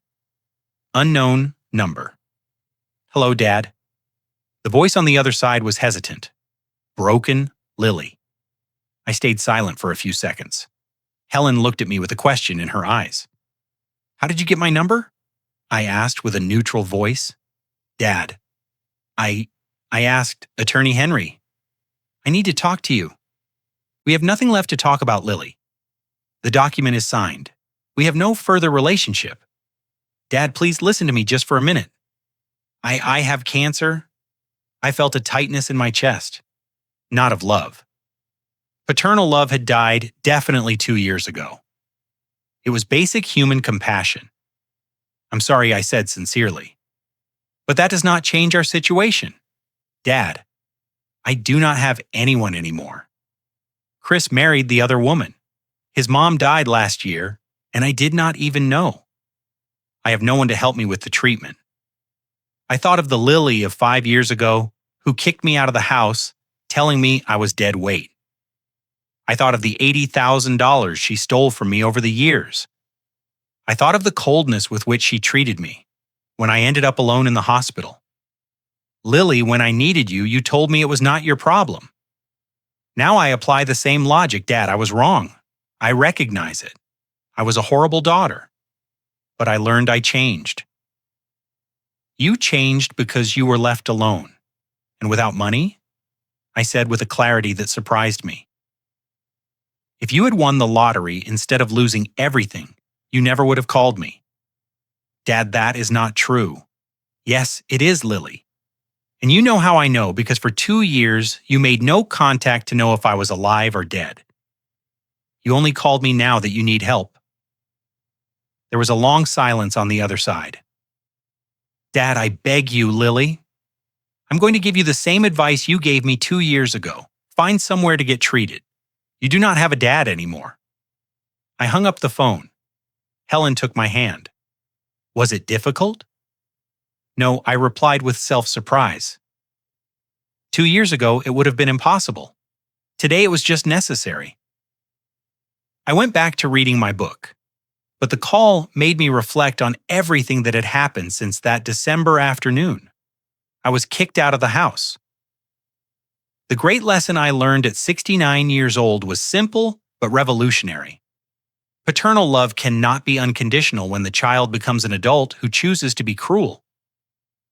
Unknown number. Hello, Dad. The voice on the other side was hesitant. Broken Lily. I stayed silent for a few seconds. Helen looked at me with a question in her eyes. How did you get my number? I asked with a neutral voice. Dad, I asked Attorney Henry. I need to talk to you. We have nothing left to talk about, Lily. The document is signed. We have no further relationship. Dad, please listen to me just for a minute. I have cancer. I felt a tightness in my chest. Not of love. Paternal love had died definitely 2 years ago. It was basic human compassion. I'm sorry I said sincerely. But that does not change our situation. Dad, I do not have anyone anymore. Chris married the other woman. His mom died last year, and I did not even know. I have no one to help me with the treatment. I thought of the Lily of 5 years ago who kicked me out of the house, telling me I was dead weight. I thought of the $80,000 she stole from me over the years. I thought of the coldness with which she treated me when I ended up alone in the hospital. Lily, when I needed you, you told me it was not your problem. Now I apply the same logic. Dad, I was wrong. I recognize it. I was a horrible daughter. But I learned I changed. You changed because you were left alone. And without money? I said with a clarity that surprised me. If you had won the lottery instead of losing everything, you never would have called me. Dad, that is not true. Yes, it is, Lily. And you know how I know, because for 2 years you made no contact to know if I was alive or dead. You only called me now that you need help. There was a long silence on the other side. Dad, I beg you, Lily. I'm going to give you the same advice you gave me 2 years ago. Find somewhere to get treated. You do not have a dad anymore. I hung up the phone. Helen took my hand. Was it difficult? No, I replied with self-surprise. 2 years ago, it would have been impossible. Today, it was just necessary. I went back to reading my book, but the call made me reflect on everything that had happened since that December afternoon. I was kicked out of the house. The great lesson I learned at 69 years old was simple but revolutionary. Paternal love cannot be unconditional when the child becomes an adult who chooses to be cruel.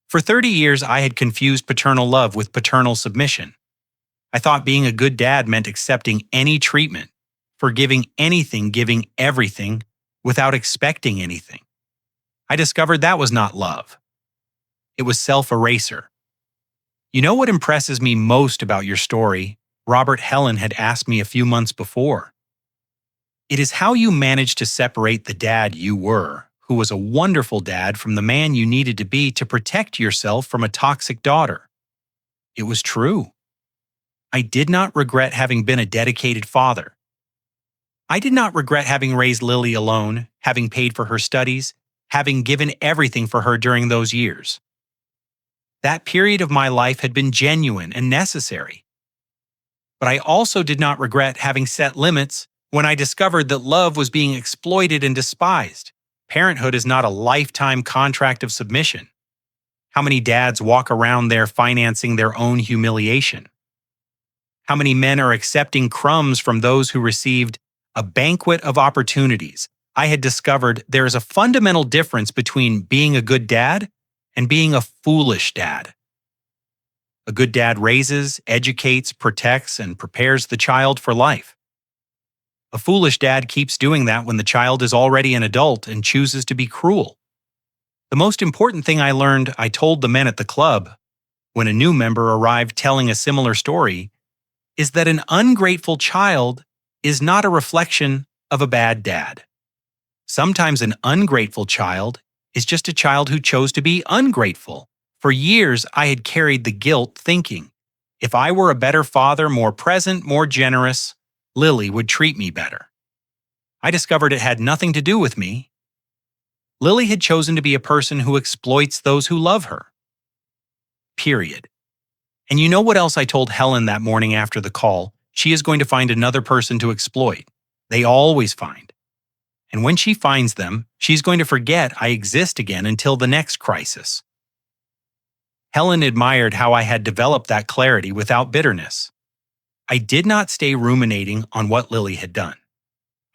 For 30 years, I had confused paternal love with paternal submission. I thought being a good dad meant accepting any treatment, forgiving anything, giving everything, without expecting anything. I discovered that was not love. It was self-eraser. You know what impresses me most about your story? Robert Helen had asked me a few months before. It is how you managed to separate the dad you were, who was a wonderful dad, from the man you needed to be to protect yourself from a toxic daughter. It was true. I did not regret having been a dedicated father. I did not regret having raised Lily alone, having paid for her studies, having given everything for her during those years. That period of my life had been genuine and necessary. But I also did not regret having set limits when I discovered that love was being exploited and despised. Parenthood is not a lifetime contract of submission. How many dads walk around there financing their own humiliation? How many men are accepting crumbs from those who received a banquet of opportunities? I had discovered there is a fundamental difference between being a good dad and being a foolish dad. A good dad raises, educates, protects, and prepares the child for life. A foolish dad keeps doing that when the child is already an adult and chooses to be cruel. The most important thing I learned, I told the men at the club, when a new member arrived telling a similar story, is that an ungrateful child is not a reflection of a bad dad. Sometimes an ungrateful child is just a child who chose to be ungrateful. For years, I had carried the guilt, thinking, if I were a better father, more present, more generous, Lily would treat me better. I discovered it had nothing to do with me. Lily had chosen to be a person who exploits those who love her. Period. And you know what else I told Helen that morning after the call? She is going to find another person to exploit. They always find. And when she finds them, she's going to forget I exist again until the next crisis. Helen admired how I had developed that clarity without bitterness. I did not stay ruminating on what Lily had done.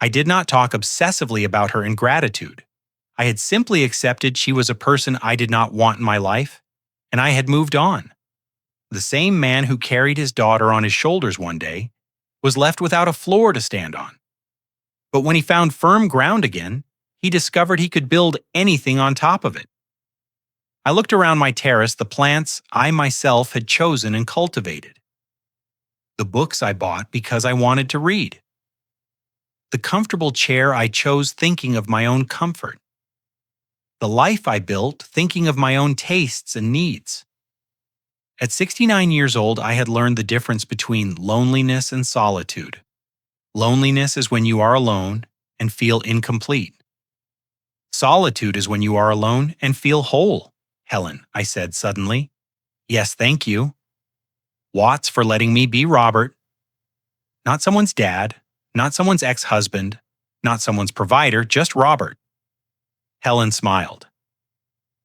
I did not talk obsessively about her ingratitude. I had simply accepted she was a person I did not want in my life, and I had moved on. The same man who carried his daughter on his shoulders one day was left without a floor to stand on. But when he found firm ground again, he discovered he could build anything on top of it. I looked around my terrace, the plants I myself had chosen and cultivated. The books I bought because I wanted to read. The comfortable chair I chose thinking of my own comfort. The life I built thinking of my own tastes and needs. At 69 years old, I had learned the difference between loneliness and solitude. Loneliness is when you are alone and feel incomplete. Solitude is when you are alone and feel whole. Helen, I said suddenly. Yes, thank you. Watts for letting me be Robert. Not someone's dad, not someone's ex-husband, not someone's provider, just Robert. Helen smiled.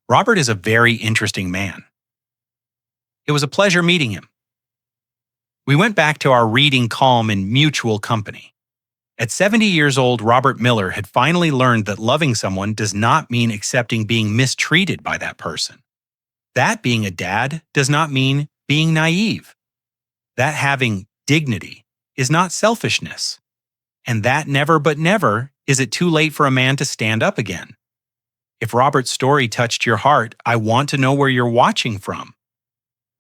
Robert is a very interesting man. It was a pleasure meeting him. We went back to our reading calm in mutual company. At 70 years old, Robert Miller had finally learned that loving someone does not mean accepting being mistreated by that person. That being a dad does not mean being naive. That having dignity is not selfishness. And that never but never is it too late for a man to stand up again. If Robert's story touched your heart, I want to know where you're watching from.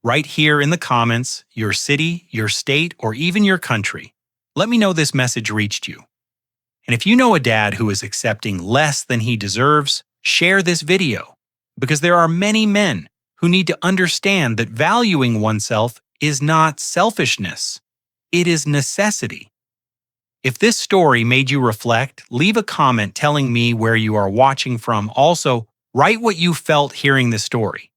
Right here in the comments, your city, your state, or even your country. Let me know this message reached you. And if you know a dad who is accepting less than he deserves, share this video, because there are many men who need to understand that valuing oneself is not selfishness. It is necessity. If this story made you reflect, leave a comment telling me where you are watching from. Also, write what you felt hearing this story.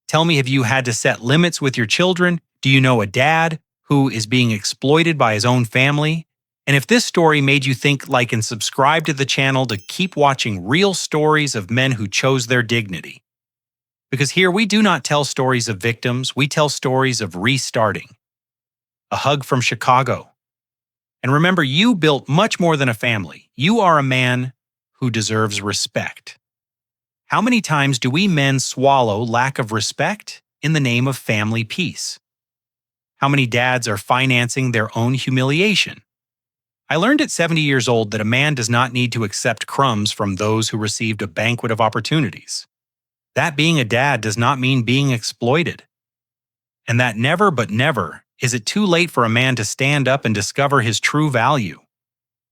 Tell me, have you had to set limits with your children? Do you know a dad who is being exploited by his own family? And if this story made you think, like and subscribe to the channel to keep watching real stories of men who chose their dignity. Because here we do not tell stories of victims, we tell stories of restarting. A hug from Chicago. And remember, you built much more than a family. You are a man who deserves respect. How many times do we men swallow lack of respect in the name of family peace? How many dads are financing their own humiliation? I learned at 70 years old that a man does not need to accept crumbs from those who received a banquet of opportunities. That being a dad does not mean being exploited. And that never but never is it too late for a man to stand up and discover his true value.